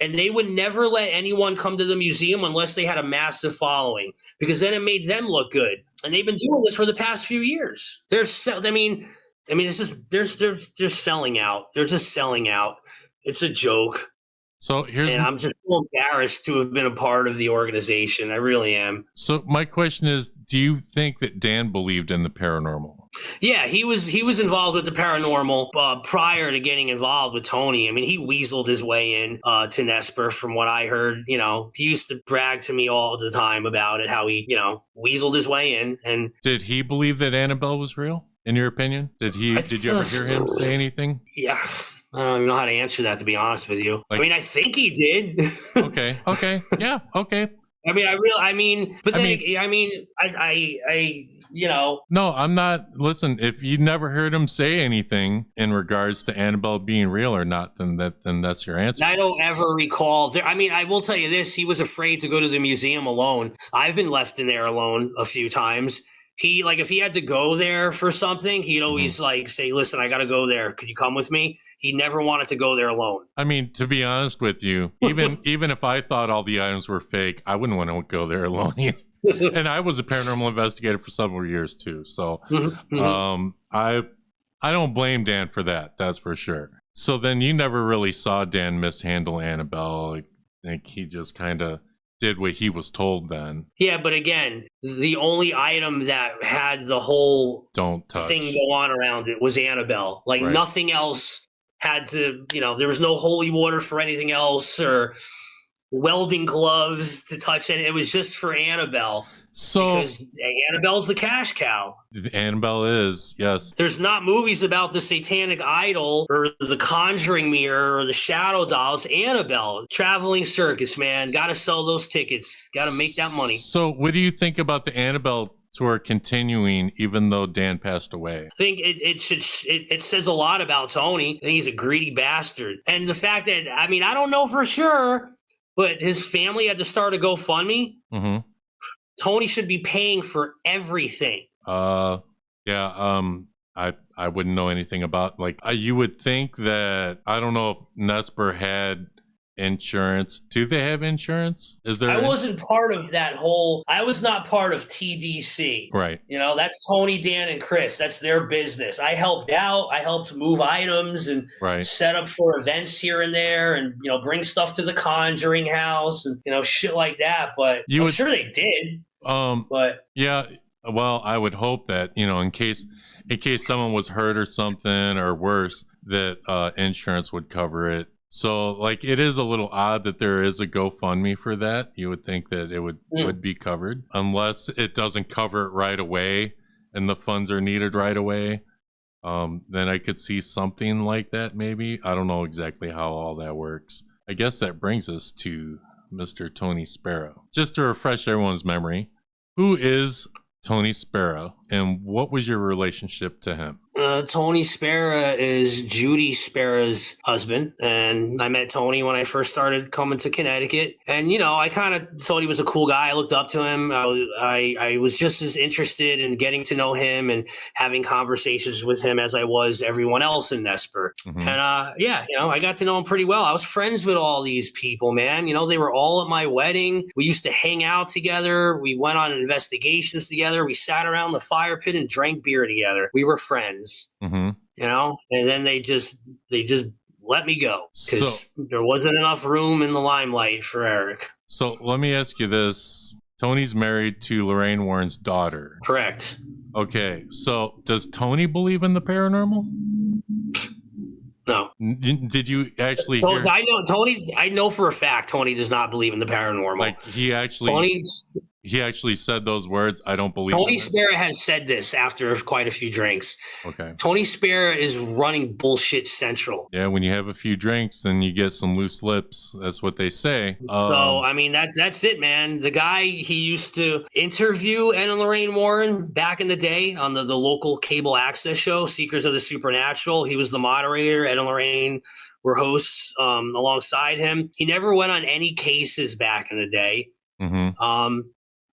Speaker 8: And they would never let anyone come to the museum unless they had a massive following, because then it made them look good. And they've been doing this for the past few years. It's just they're selling out. They're just selling out. It's a joke.
Speaker 7: So
Speaker 8: and I'm just so embarrassed to have been a part of the organization. I really am.
Speaker 7: So my question is, do you think that Dan believed in the paranormal?
Speaker 8: Yeah, he was involved with the paranormal prior to getting involved with Tony. I mean, he weaseled his way in to NESPR, from what I heard. He used to brag to me all the time about it, how he, weaseled his way in. And
Speaker 7: did he believe that Annabelle was real, in your opinion? Did you ever hear him say anything?
Speaker 8: Yeah. I don't even know how to answer that, to be honest with you. I mean, I think he did.
Speaker 7: Okay. Yeah. Okay. No, I'm not. Listen, if you never heard him say anything in regards to Annabelle being real or not, then that's your answer.
Speaker 8: I don't ever recall. I will tell you this. He was afraid to go to the museum alone. I've been left in there alone a few times. He, if he had to go there for something, he'd always say, listen, I got to go there. Could you come with me? He never wanted to go there alone.
Speaker 7: I mean, to be honest with you, even if I thought all the items were fake, I wouldn't want to go there alone. And I was a paranormal investigator for several years too. So I don't blame Dan for that. That's for sure. So then you never really saw Dan mishandle Annabelle. Like he just kind of did what he was told then. Yeah,
Speaker 8: but again, the only item that had the whole thing go on around it was Annabelle. Right. Nothing else had to, there was no holy water for anything else or welding gloves to touch it. It was just for Annabelle. So because Annabelle's the cash cow.
Speaker 7: Annabelle is, yes.
Speaker 8: There's not movies about the satanic idol or the conjuring mirror or the shadow doll. It's Annabelle. Traveling circus, man. Got to sell those tickets. Got to make that money.
Speaker 7: So what do you think about the Annabelle tour continuing even though Dan passed away?
Speaker 8: I think it says a lot about Tony. I think he's a greedy bastard. And the fact that, I don't know for sure, but his family had to start a GoFundMe. Mm-hmm. Tony should be paying for everything.
Speaker 7: I wouldn't know anything about, you would think that, I don't know if NESPR had insurance. Do they have insurance? Is there?
Speaker 8: I wasn't part of that whole, I was not part of TDC.
Speaker 7: Right.
Speaker 8: That's Tony, Dan, and Chris. That's their business. I helped out. I helped move items and set up for events here and there and, bring stuff to the Conjuring house and, shit like that. But I'm sure they did. But
Speaker 7: yeah, well, I would hope that, in case someone was hurt or something or worse, that insurance would cover it. So it is a little odd that there is a GoFundMe for that. You would think that it would be covered, unless it doesn't cover it right away and the funds are needed right away. Then I could see something like that maybe. I don't know exactly how all that works. I guess that brings us to Mr. Tony Spera. Just to refresh everyone's memory, who is Tony Spera and what was your relationship to him?
Speaker 8: Tony Spera is Judy Spera's husband, and I met Tony when I first started coming to Connecticut. And I kind of thought he was a cool guy. I looked up to him. I was just as interested in getting to know him and having conversations with him as I was everyone else in NESPR. Mm-hmm. And I got to know him pretty well. I was friends with all these people, man. They were all at my wedding. We used to hang out together. We went on investigations together. We sat around the fire pit and drank beer together. We were friends.
Speaker 7: Mm-hmm.
Speaker 8: And then they just let me go because there wasn't enough room in the limelight for Eric.
Speaker 7: So let me ask you this. Tony's married to Lorraine Warren's daughter.
Speaker 8: Correct.
Speaker 7: Okay, so does Tony believe in the paranormal?
Speaker 8: No.
Speaker 7: Did you actually hear?
Speaker 8: I know Tony. I know for a fact Tony does not believe in the paranormal.
Speaker 7: Like he actually said those words. I don't believe.
Speaker 8: Tony Spera has said this after quite a few drinks.
Speaker 7: Okay.
Speaker 8: Tony Spera is running bullshit central.
Speaker 7: Yeah, when you have a few drinks, then you get some loose lips. That's what they say.
Speaker 8: So I mean that's it, man. The guy, he used to interview Ed and Lorraine Warren back in the day on the local cable access show, Seekers of the Supernatural. He was the moderator. Ed and Lorraine were hosts alongside him. He never went on any cases back in the day.
Speaker 7: Mm-hmm.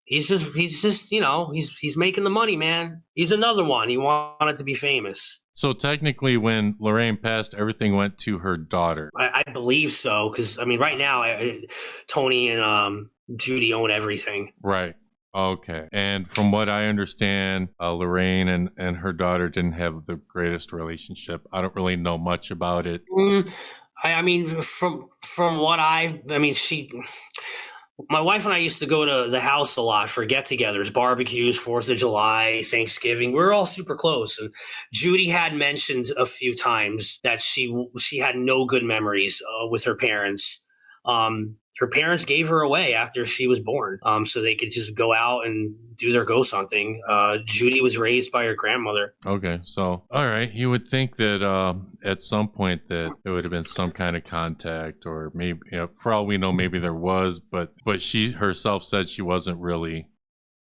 Speaker 8: He's just, you know, he's making the money, man. He's another one. He wanted to be famous.
Speaker 7: So technically, when Lorraine passed, everything went to her daughter.
Speaker 8: I believe so, because I mean, right now, Tony and Judy own everything.
Speaker 7: Right. Okay. And from what I understand, Lorraine and her daughter didn't have the greatest relationship. I don't really know much about it.
Speaker 8: I mean, from what my wife and I used to go to the house a lot for get-togethers, barbecues, 4th of July, Thanksgiving. We were all super close. And Judy had mentioned a few times that she had no good memories with her parents. Her parents gave her away after she was born, so they could just go out and do their ghost hunting. Judy was raised by her grandmother.
Speaker 7: Okay, so all right, you would think that at some point that there would have been some kind of contact, or maybe, you know, for all we know, maybe there was, but she herself said she wasn't really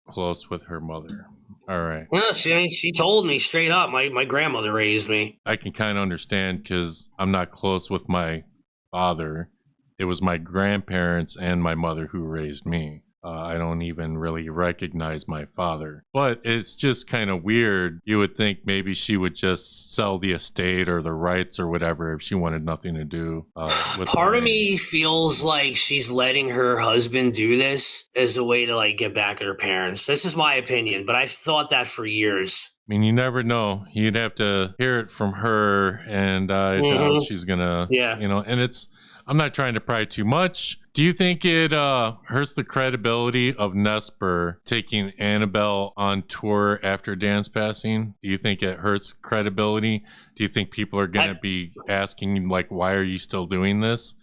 Speaker 7: close with her mother. All right.
Speaker 8: Well, she told me straight up, my grandmother raised me.
Speaker 7: I can kind of understand because I'm not close with my father. It was my grandparents and my mother who raised me. I don't even really recognize my father. But it's just kind of weird. You would think maybe she would just sell the estate or the rights or whatever if she wanted nothing to do with
Speaker 8: Part of me feels like she's letting her husband do this as a way to like get back at her parents. This is my opinion, but I've thought that for years.
Speaker 7: I mean, you never know. You'd have to hear it from her, and I doubt she's gonna, you know, and I'm not trying to pry too much. Do you think it hurts the credibility of NESPR taking Annabelle on tour after Dan's passing? Do you think it hurts credibility? Do you think people are going to be asking, like, why are you still doing this?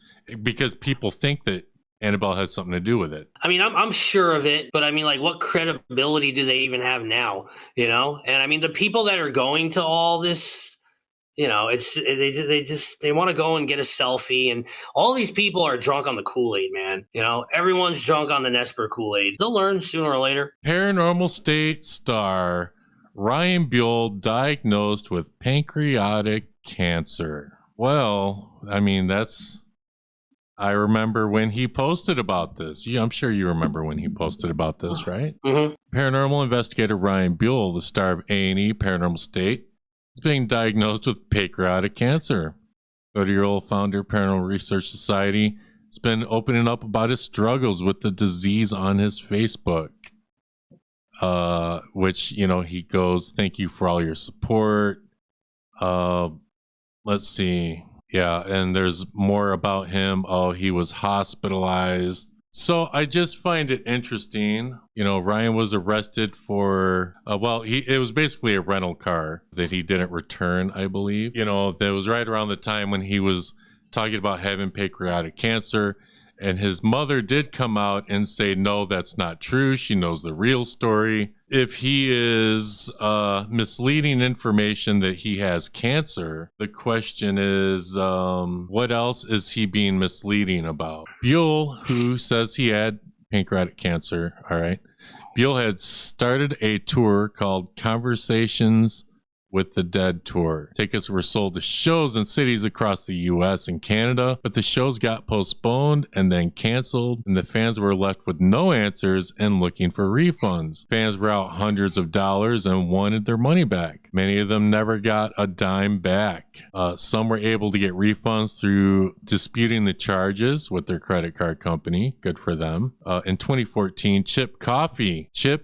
Speaker 7: Because people think that Annabelle has something to do with it. I
Speaker 8: mean, I'm sure of it, but I mean, like, what credibility do they even have now? You know? And I mean, the people that are going to all this, you know, they want to go and get a selfie, and all these people are drunk on the Kool-Aid, man. You know, everyone's drunk on the NESPR Kool-Aid. They'll learn sooner or later.
Speaker 7: Paranormal State star Ryan Buell diagnosed with pancreatic cancer. Well, I mean, I remember when he posted about this. Yeah, I'm sure you remember when he posted about this, right? Mm-hmm. Paranormal investigator Ryan Buell, the star of A&E Paranormal State, is being diagnosed with pancreatic cancer. 30-year-old founder of Paranormal Research Society has been opening up about his struggles with the disease on his Facebook. Which, you know, he goes, thank you for all your support. Let's see. Yeah, and there's more about him. Oh, he was hospitalized. So I just find it interesting. You know, Ryan was arrested for, it was basically a rental car that he didn't return, I believe. You know, that was right around the time when he was talking about having pancreatic cancer. And his mother did come out and say, no, that's not true. She knows the real story. If he is misleading information that he has cancer, the question is, what else is he being misleading about? Buell, who says he had pancreatic cancer, all right. Buell had started a tour called Conversations with the Dead tour. Tickets were sold to shows in cities across the US and Canada, but the shows got postponed and then canceled, and the fans were left with no answers and looking for refunds. Fans were out hundreds of dollars and wanted their money back. Many of them never got a dime back. Some were able to get refunds through disputing the charges with their credit card company. Good for them. In 2014, Chip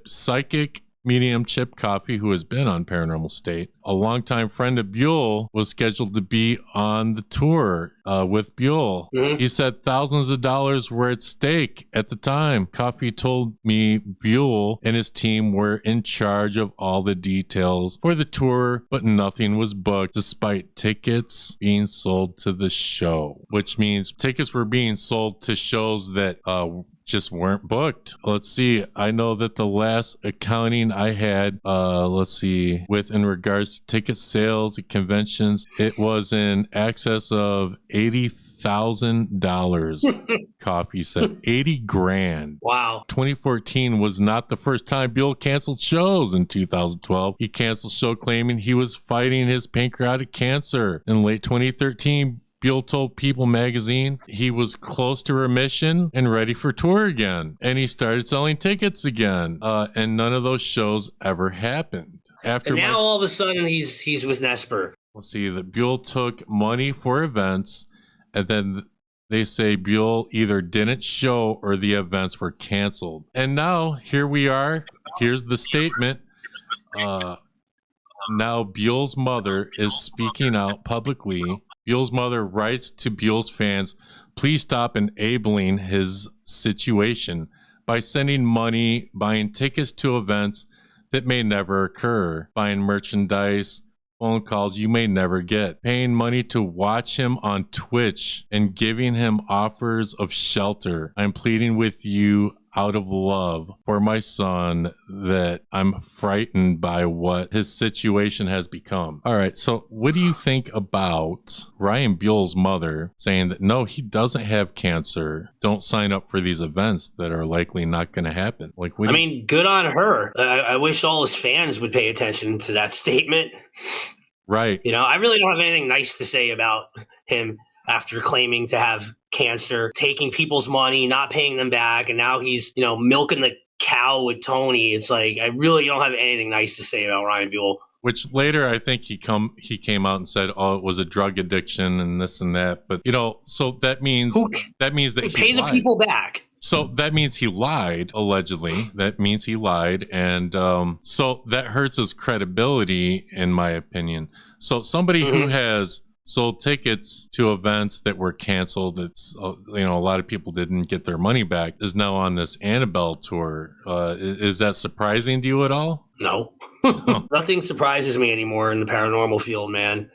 Speaker 7: Psychic Medium Chip Coffee, who has been on Paranormal State, a longtime friend of Buell, was scheduled to be on the tour with Buell. He said thousands of dollars were at stake at the time. Coffee told me Buell and his team were in charge of all the details for the tour, but nothing was booked despite tickets being sold to the show, which means tickets were being sold to shows that just weren't booked. Let's see. I know that the last accounting I had, with in regards to ticket sales at conventions, it was in excess of $80,000. Coffee said 80 grand.
Speaker 8: Wow.
Speaker 7: 2014 was not the first time Buell canceled shows. In 2012, he canceled show claiming he was fighting his pancreatic cancer. In late 2013, Buell told People magazine he was close to remission and ready for tour again. And he started selling tickets again. And none of those shows ever happened.
Speaker 8: And now all of a sudden he's with NESPR.
Speaker 7: Let's see, that Buell took money for events, and then they say Buell either didn't show or the events were canceled. And now here we are. Here's the statement. Now Buell's mother is speaking out publicly. Buell's mother writes to Buell's fans, please stop enabling his situation by sending money, buying tickets to events that may never occur, buying merchandise, phone calls you may never get, paying money to watch him on Twitch, and giving him offers of shelter. I'm pleading with you out of love for my son that I'm frightened by what his situation has become. All right, so what do you think about Ryan Buell's mother saying that no, he doesn't have cancer, don't sign up for these events that are likely not going to happen? Like,
Speaker 8: I mean, good on her. I wish all his fans would pay attention to that statement.
Speaker 7: Right.
Speaker 8: You know, I really don't have anything nice to say about him after claiming to have cancer, taking people's money, not paying them back, and now he's, you know, milking the cow with Tony. It's like, I really don't have anything nice to say about Ryan Buell.
Speaker 7: Which later I think he came out and said, oh, it was a drug addiction and this and that. But, you know, so that means that he
Speaker 8: pay the people back.
Speaker 7: So that means he lied, allegedly. That means he lied. And so that hurts his credibility, in my opinion. So somebody who has sold tickets to events that were canceled, that's, you know, a lot of people didn't get their money back, is now on this Annabelle tour. Is that surprising to you at all?
Speaker 8: No. Nothing surprises me anymore in the paranormal field, man.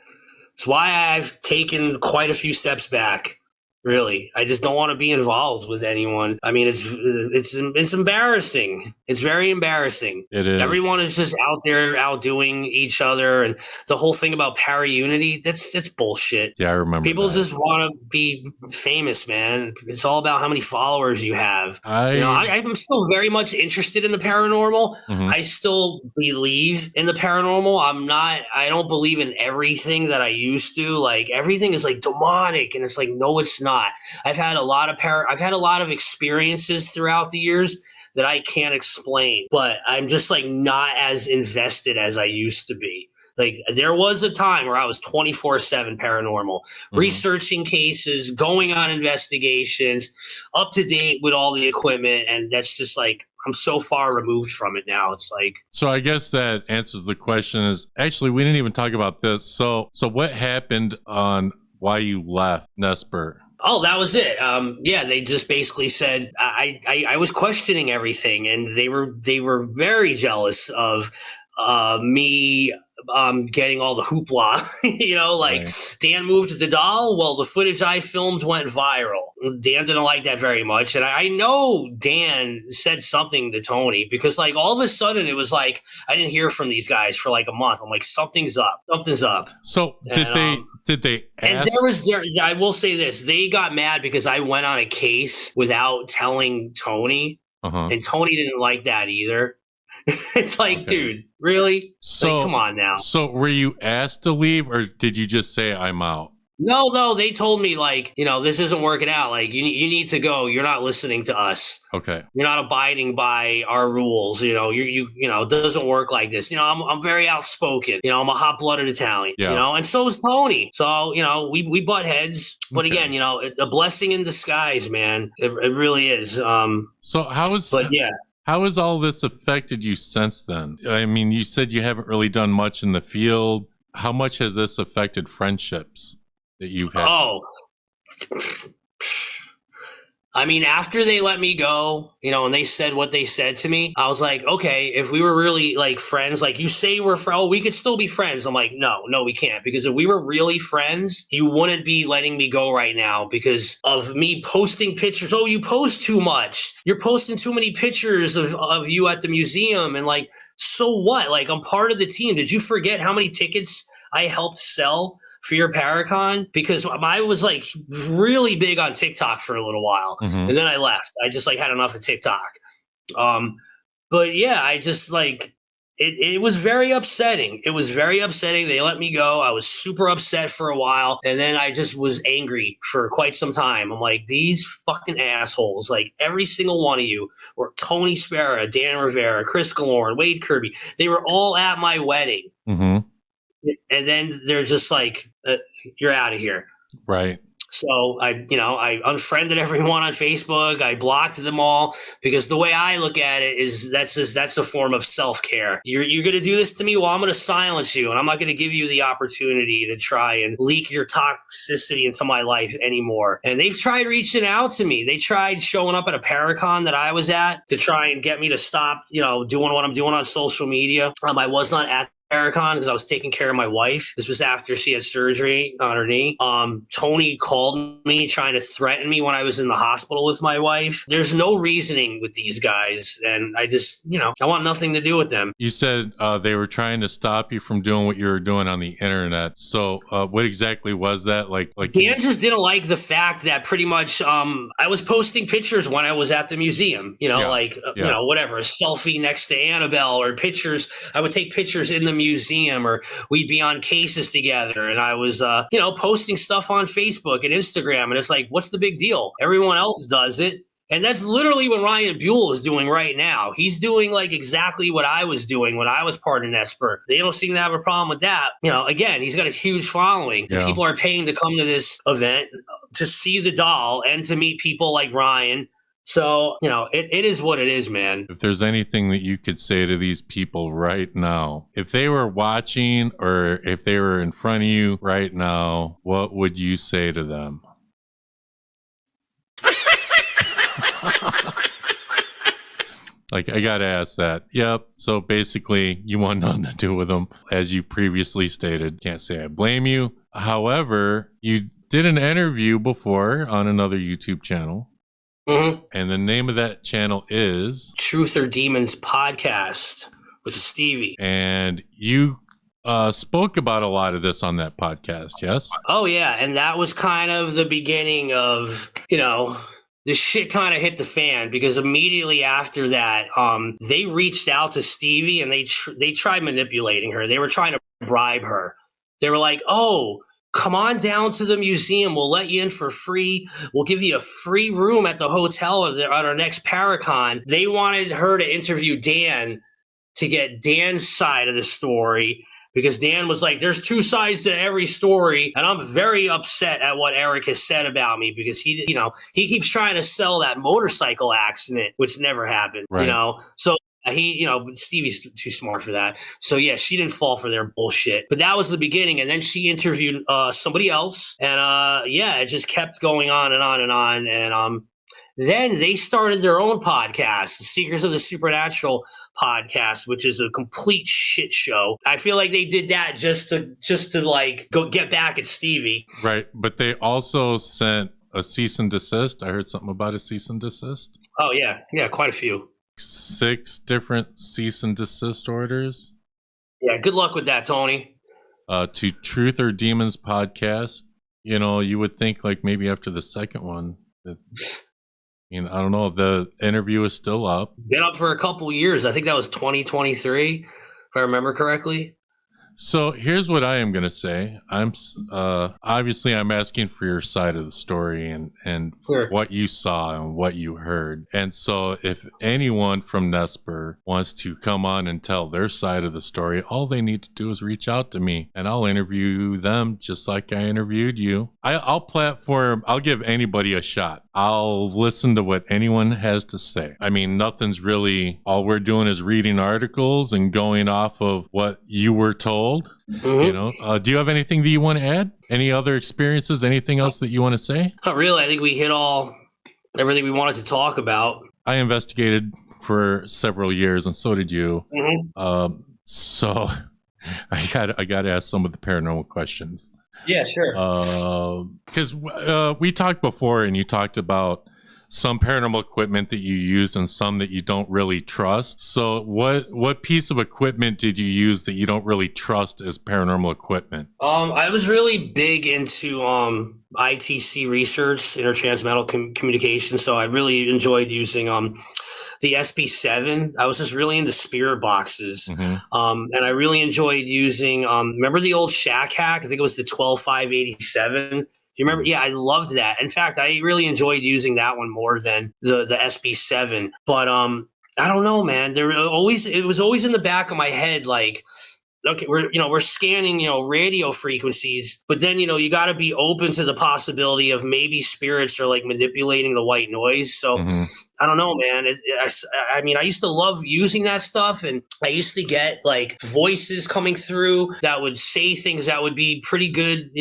Speaker 8: It's why I've taken quite a few steps back. Really, I just don't want to be involved with anyone. I mean, it's embarrassing. It's very embarrassing.
Speaker 7: It is.
Speaker 8: Everyone is just out there outdoing each other, and the whole thing about para-unity, that's bullshit.
Speaker 7: Yeah, I remember.
Speaker 8: People just want to be famous, man. It's all about how many followers you have. I'm still very much interested in the paranormal. I still believe in the paranormal. I don't believe in everything that I used to. Like, everything is like demonic, and it's like, no, it's not. I've had a lot of experiences throughout the years that I can't explain, but I'm just like not as invested as I used to be. Like, there was a time where I was 24/7 paranormal, researching cases, going on investigations, up to date with all the equipment, and that's just like, I'm so far removed from it now. It's like, so
Speaker 7: I guess that answers the question. Is actually, we didn't even talk about this. So what happened on why you left NESPR?
Speaker 8: Oh, that was it. Yeah, they just basically said I was questioning everything, and they were very jealous of me getting all the hoopla. You know, like, right. Dan moved the doll. Well, the footage I filmed went viral. Dan didn't like that very much, and I know Dan said something to Tony, because like all of a sudden it was like I didn't hear from these guys for like a month. I'm like, something's up.
Speaker 7: So did they ask?
Speaker 8: And I will say this: they got mad because I went on a case without telling Tony, and Tony didn't like that either. It's like, dude, really? So, like, come on now.
Speaker 7: So were you asked to leave, or did you just say I'm out?
Speaker 8: No, they told me, like, you know, this isn't working out. Like, you need to go. You're not listening to us.
Speaker 7: Okay.
Speaker 8: You're not abiding by our rules. You know, you know, it doesn't work like this. You know, I'm very outspoken. You know, I'm a hot-blooded Italian. Yeah. You know, and so is Tony. So, you know, we butt heads. But again, you know, a blessing in disguise, man. It really is.
Speaker 7: So how is?
Speaker 8: But yeah.
Speaker 7: How has all this affected you since then? I mean, you said you haven't really done much in the field. How much has this affected friendships that you've had?
Speaker 8: Oh, I mean, after they let me go, you know, and they said what they said to me, I was like, okay, if we were really like friends, like you say we could still be friends. I'm like, no, we can't. Because if we were really friends, you wouldn't be letting me go right now because of me posting pictures. Oh, you post too much. You're posting too many pictures of you at the museum. And like, so what? Like, I'm part of the team. Did you forget how many tickets I helped sell for your Paracon? Because I was like really big on TikTok for a little while, and then I left. I just like had enough of TikTok. But yeah, I just like it was very upsetting. It was very upsetting. They let me go. I was super upset for a while, and then I just was angry for quite some time. I'm like, these fucking assholes, like every single one of you, or Tony Spera, Dan Rivera, Chris Galorn, Wade Kirby, they were all at my wedding. And then they're just like, you're out of here.
Speaker 7: Right.
Speaker 8: So I unfriended everyone on Facebook. I blocked them all because the way I look at it is that's a form of self-care. You're going to do this to me. Well, I'm going to silence you and I'm not going to give you the opportunity to try and leak your toxicity into my life anymore. And they've tried reaching out to me. They tried showing up at a Paracon that I was at to try and get me to stop, doing what I'm doing on social media. I was not at Paracon because I was taking care of my wife. This was after she had surgery on her knee. Tony called me trying to threaten me when I was in the hospital with my wife. There's no reasoning with these guys. And I just, I want nothing to do with them.
Speaker 7: You said they were trying to stop you from doing what you were doing on the internet. So what exactly was that? Like
Speaker 8: Dan just didn't like the fact that pretty much I was posting pictures when I was at the museum, whatever, a selfie next to Annabelle or pictures. I would take pictures in the museum or we'd be on cases together. And I was, posting stuff on Facebook and Instagram. And it's like, what's the big deal? Everyone else does it. And that's literally what Ryan Buell is doing right now. He's doing like exactly what I was doing when I was part of NESPR. They don't seem to have a problem with that. Again, he's got a huge following. Yeah. People are paying to come to this event to see the doll and to meet people like Ryan. So, it is what it is, man.
Speaker 7: If there's anything that you could say to these people right now, if they were watching or if they were in front of you right now, what would you say to them? Like, I gotta ask that. Yep. So basically, you want nothing to do with them, as you previously stated. Can't say I blame you. However, you did an interview before on another YouTube channel. And the name of that channel is
Speaker 8: Truth or Demons Podcast with Stevie.
Speaker 7: And you spoke about a lot of this on that podcast, yes?
Speaker 8: Oh, yeah. And that was kind of the beginning of, this shit kind of hit the fan because immediately after that, they reached out to Stevie and they tried manipulating her. They were trying to bribe her. They were like, oh, come on down to the museum. We'll let you in for free. We'll give you a free room at the hotel at our next Paracon. They wanted her to interview Dan to get Dan's side of the story because Dan was like, there's two sides to every story. And I'm very upset at what Eric has said about me because he keeps trying to sell that motorcycle accident, which never happened,
Speaker 7: right.
Speaker 8: So Stevie's too smart for that. So yeah, she didn't fall for their bullshit. But that was the beginning. And then she interviewed somebody else. And it just kept going on and on and on. And then they started their own podcast, the Seekers of the Supernatural podcast, which is a complete shit show. I feel like they did that just to like go get back at Stevie.
Speaker 7: Right. But they also sent a cease and desist. I heard something about a cease and desist.
Speaker 8: Oh yeah. Yeah. Quite a few.
Speaker 7: 6 different cease and desist orders.
Speaker 8: Yeah, good luck with that, Tony.
Speaker 7: To Truth or Demons Podcast. You would think like maybe after the second one that, I don't know, the interview is still up.
Speaker 8: Been up for a couple years. I think that was 2023, if I remember correctly.
Speaker 7: So here's what I am going to say. I'm obviously I'm asking for your side of the story and
Speaker 8: sure.
Speaker 7: What you saw and what you heard. And so if anyone from NESPR wants to come on and tell their side of the story, all they need to do is reach out to me and I'll interview them just like I interviewed you. I'll give anybody a shot. I'll listen to what anyone has to say. I mean, nothing's really, all we're doing is reading articles and going off of what you were told. You know, do you have anything that you want to add? Any other experiences? Anything else that you want to say?
Speaker 8: Not really. I think we hit everything we wanted to talk about.
Speaker 7: I investigated for several years, and so did you. So I got to ask some of the paranormal questions.
Speaker 8: Yeah, sure.
Speaker 7: Because we talked before, and you talked about some paranormal equipment that you used and some that you don't really trust. So what piece of equipment did you use that you don't really trust as paranormal equipment?
Speaker 8: I was really big into ITC research, intertransmetal communication. So I really enjoyed using the SB7. I was just really into spirit boxes. And I really enjoyed using, remember the old Shack hack? I think it was the 12587. Do you remember? Yeah, I loved that. In fact, I really enjoyed using that one more than the SB7. But I don't know, man. It was always in the back of my head, like, okay, we're scanning, radio frequencies, but then, you got to be open to the possibility of maybe spirits are like manipulating the white noise. So I don't know, man. I mean, I used to love using that stuff, and I used to get like voices coming through that would say things that would be pretty good,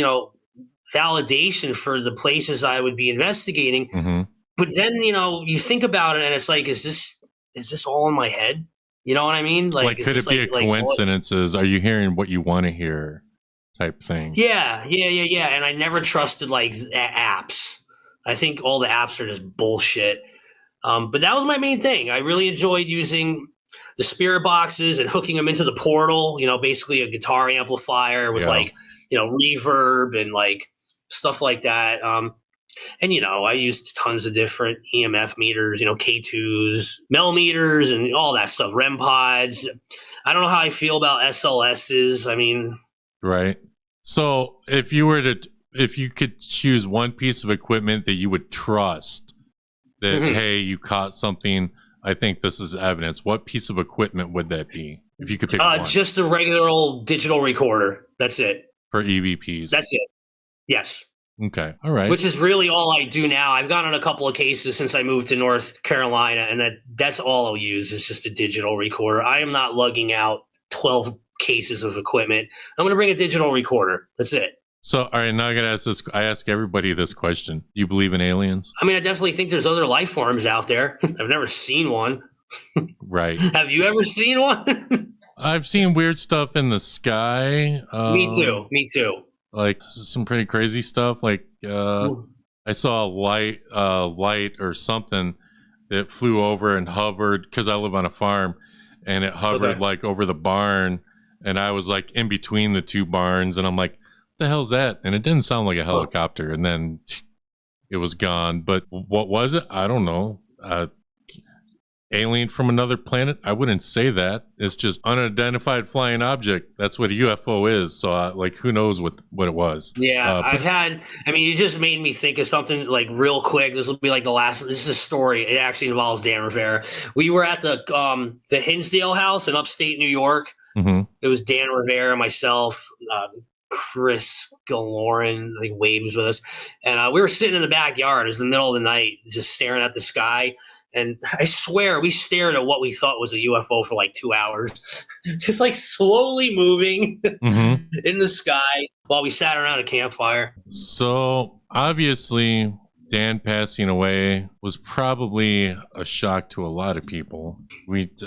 Speaker 8: validation for the places I would be investigating. But then, you think about it and it's like, is this all in my head? You know what I mean?
Speaker 7: Like could it be a coincidences? Are you hearing what you want to hear type thing? Yeah.
Speaker 8: And I never trusted like apps. I think all the apps are just bullshit. But that was my main thing. I really enjoyed using the spirit boxes and hooking them into the portal, basically a guitar amplifier with like, reverb and like stuff like that. And, I used tons of different EMF meters, K2s, millimeters, and all that stuff, REM pods. I don't know how I feel about SLSs. I mean,
Speaker 7: right. So if you could choose one piece of equipment that you would trust that, hey, you caught something, I think this is evidence. What piece of equipment would that be? If you could pick one.
Speaker 8: Just a regular old digital recorder. That's it.
Speaker 7: For EVPs.
Speaker 8: That's it. Yes.
Speaker 7: Okay. All right.
Speaker 8: Which is really all I do now. I've gone on a couple of cases since I moved to North Carolina, and that's all I'll use is just a digital recorder. I am not lugging out 12 cases of equipment. I'm going to bring a digital recorder. That's it.
Speaker 7: So, all right, now I got to ask this. I ask everybody this question. Do you believe in aliens?
Speaker 8: I mean, I definitely think there's other life forms out there. I've never seen one.
Speaker 7: Right.
Speaker 8: Have you ever seen one?
Speaker 7: I've seen weird stuff in the sky.
Speaker 8: Me too.
Speaker 7: Like some pretty crazy stuff. Like I saw a light or something that flew over and hovered because I live on a farm, and it hovered like over the barn, and I was like in between the two barns, and I'm like, what the hell's that? And it didn't sound like a helicopter, and then it was gone. But what was it? I don't know. Alien from another planet? I wouldn't say that. It's just unidentified flying object. That's what a UFO is. So, like, who knows what it was?
Speaker 8: Yeah, you just made me think of something like real quick. This will be like this is a story. It actually involves Dan Rivera. We were at the Hinsdale house in upstate New York. It was Dan Rivera, myself, Chris Galoran, I think Wade was with us. And we were sitting in the backyard. It was the middle of the night, just staring at the sky. And I swear we stared at what we thought was a UFO for like 2 hours, just like slowly moving in the sky while we sat around a campfire.
Speaker 7: So obviously Dan passing away was probably a shock to a lot of people.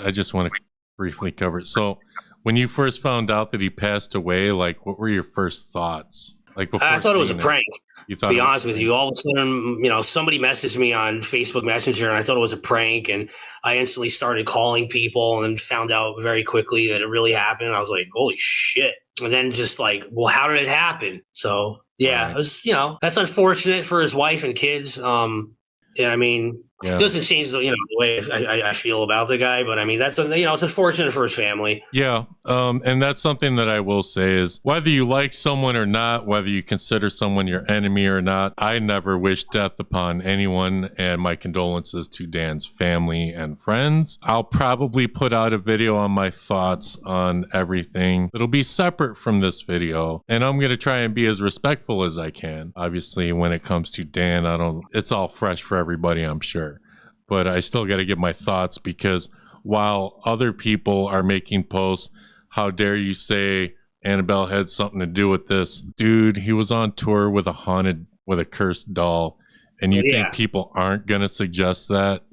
Speaker 7: I just want to briefly cover it. So when you first found out that he passed away, like what were your first thoughts? Like before
Speaker 8: I thought it was a prank. To be honest with you, all of a sudden, somebody messaged me on Facebook Messenger, and I thought it was a prank, and I instantly started calling people and found out very quickly that it really happened. I was like, holy shit. And then just like, well, how did it happen? So, yeah, It was, that's unfortunate for his wife and kids. Yeah, I mean,
Speaker 7: Yeah.
Speaker 8: It doesn't change the way I feel about the guy, but I mean that's it's unfortunate for his family.
Speaker 7: Yeah, and that's something that I will say is whether you like someone or not, whether you consider someone your enemy or not, I never wish death upon anyone, and my condolences to Dan's family and friends. I'll probably put out a video on my thoughts on everything. It'll be separate from this video, and I'm going to try and be as respectful as I can. Obviously, when it comes to Dan, it's all fresh for everybody, I'm sure. But I still got to give my thoughts, because while other people are making posts, how dare you say Annabelle had something to do with this? Dude, he was on tour with a cursed doll. And you think people aren't going to suggest that?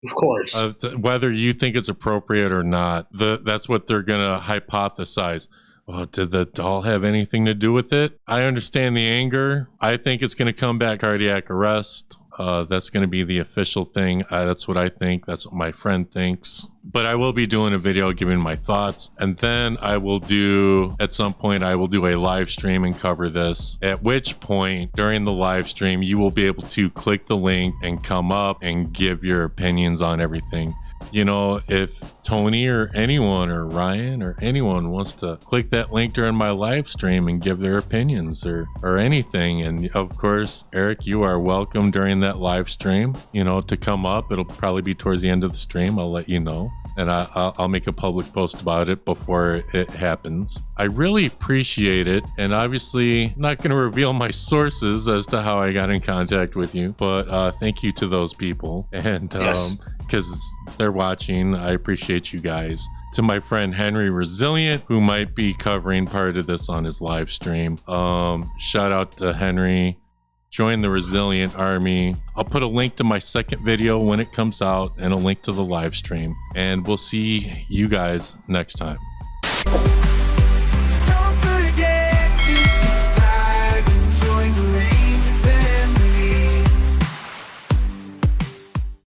Speaker 8: Of course.
Speaker 7: Whether you think it's appropriate or not, that's what they're going to hypothesize. Well, did the doll have anything to do with it? I understand the anger. I think it's going to come back cardiac arrest. That's going to be the official thing. That's what I think. That's what my friend thinks. But I will be doing a video giving my thoughts. And then at some point, I will do a live stream and cover this. At which point, during the live stream, you will be able to click the link and come up and give your opinions on everything. If Tony or anyone or Ryan or anyone wants to click that link during my live stream and give their opinions or anything. And of course, Eric, you are welcome during that live stream, to come up. It'll probably be towards the end of the stream. I'll let you know. And I'll make a public post about it before it happens. I really appreciate it. And obviously not going to reveal my sources as to how I got in contact with you, but thank you to those people. And because they're watching, I appreciate you guys. To my friend Henry Resilient, who might be covering part of this on his live stream. Shout out to Henry. Join the Resilient Army. I'll put a link to my second video when it comes out and a link to the live stream. And we'll see you guys next time.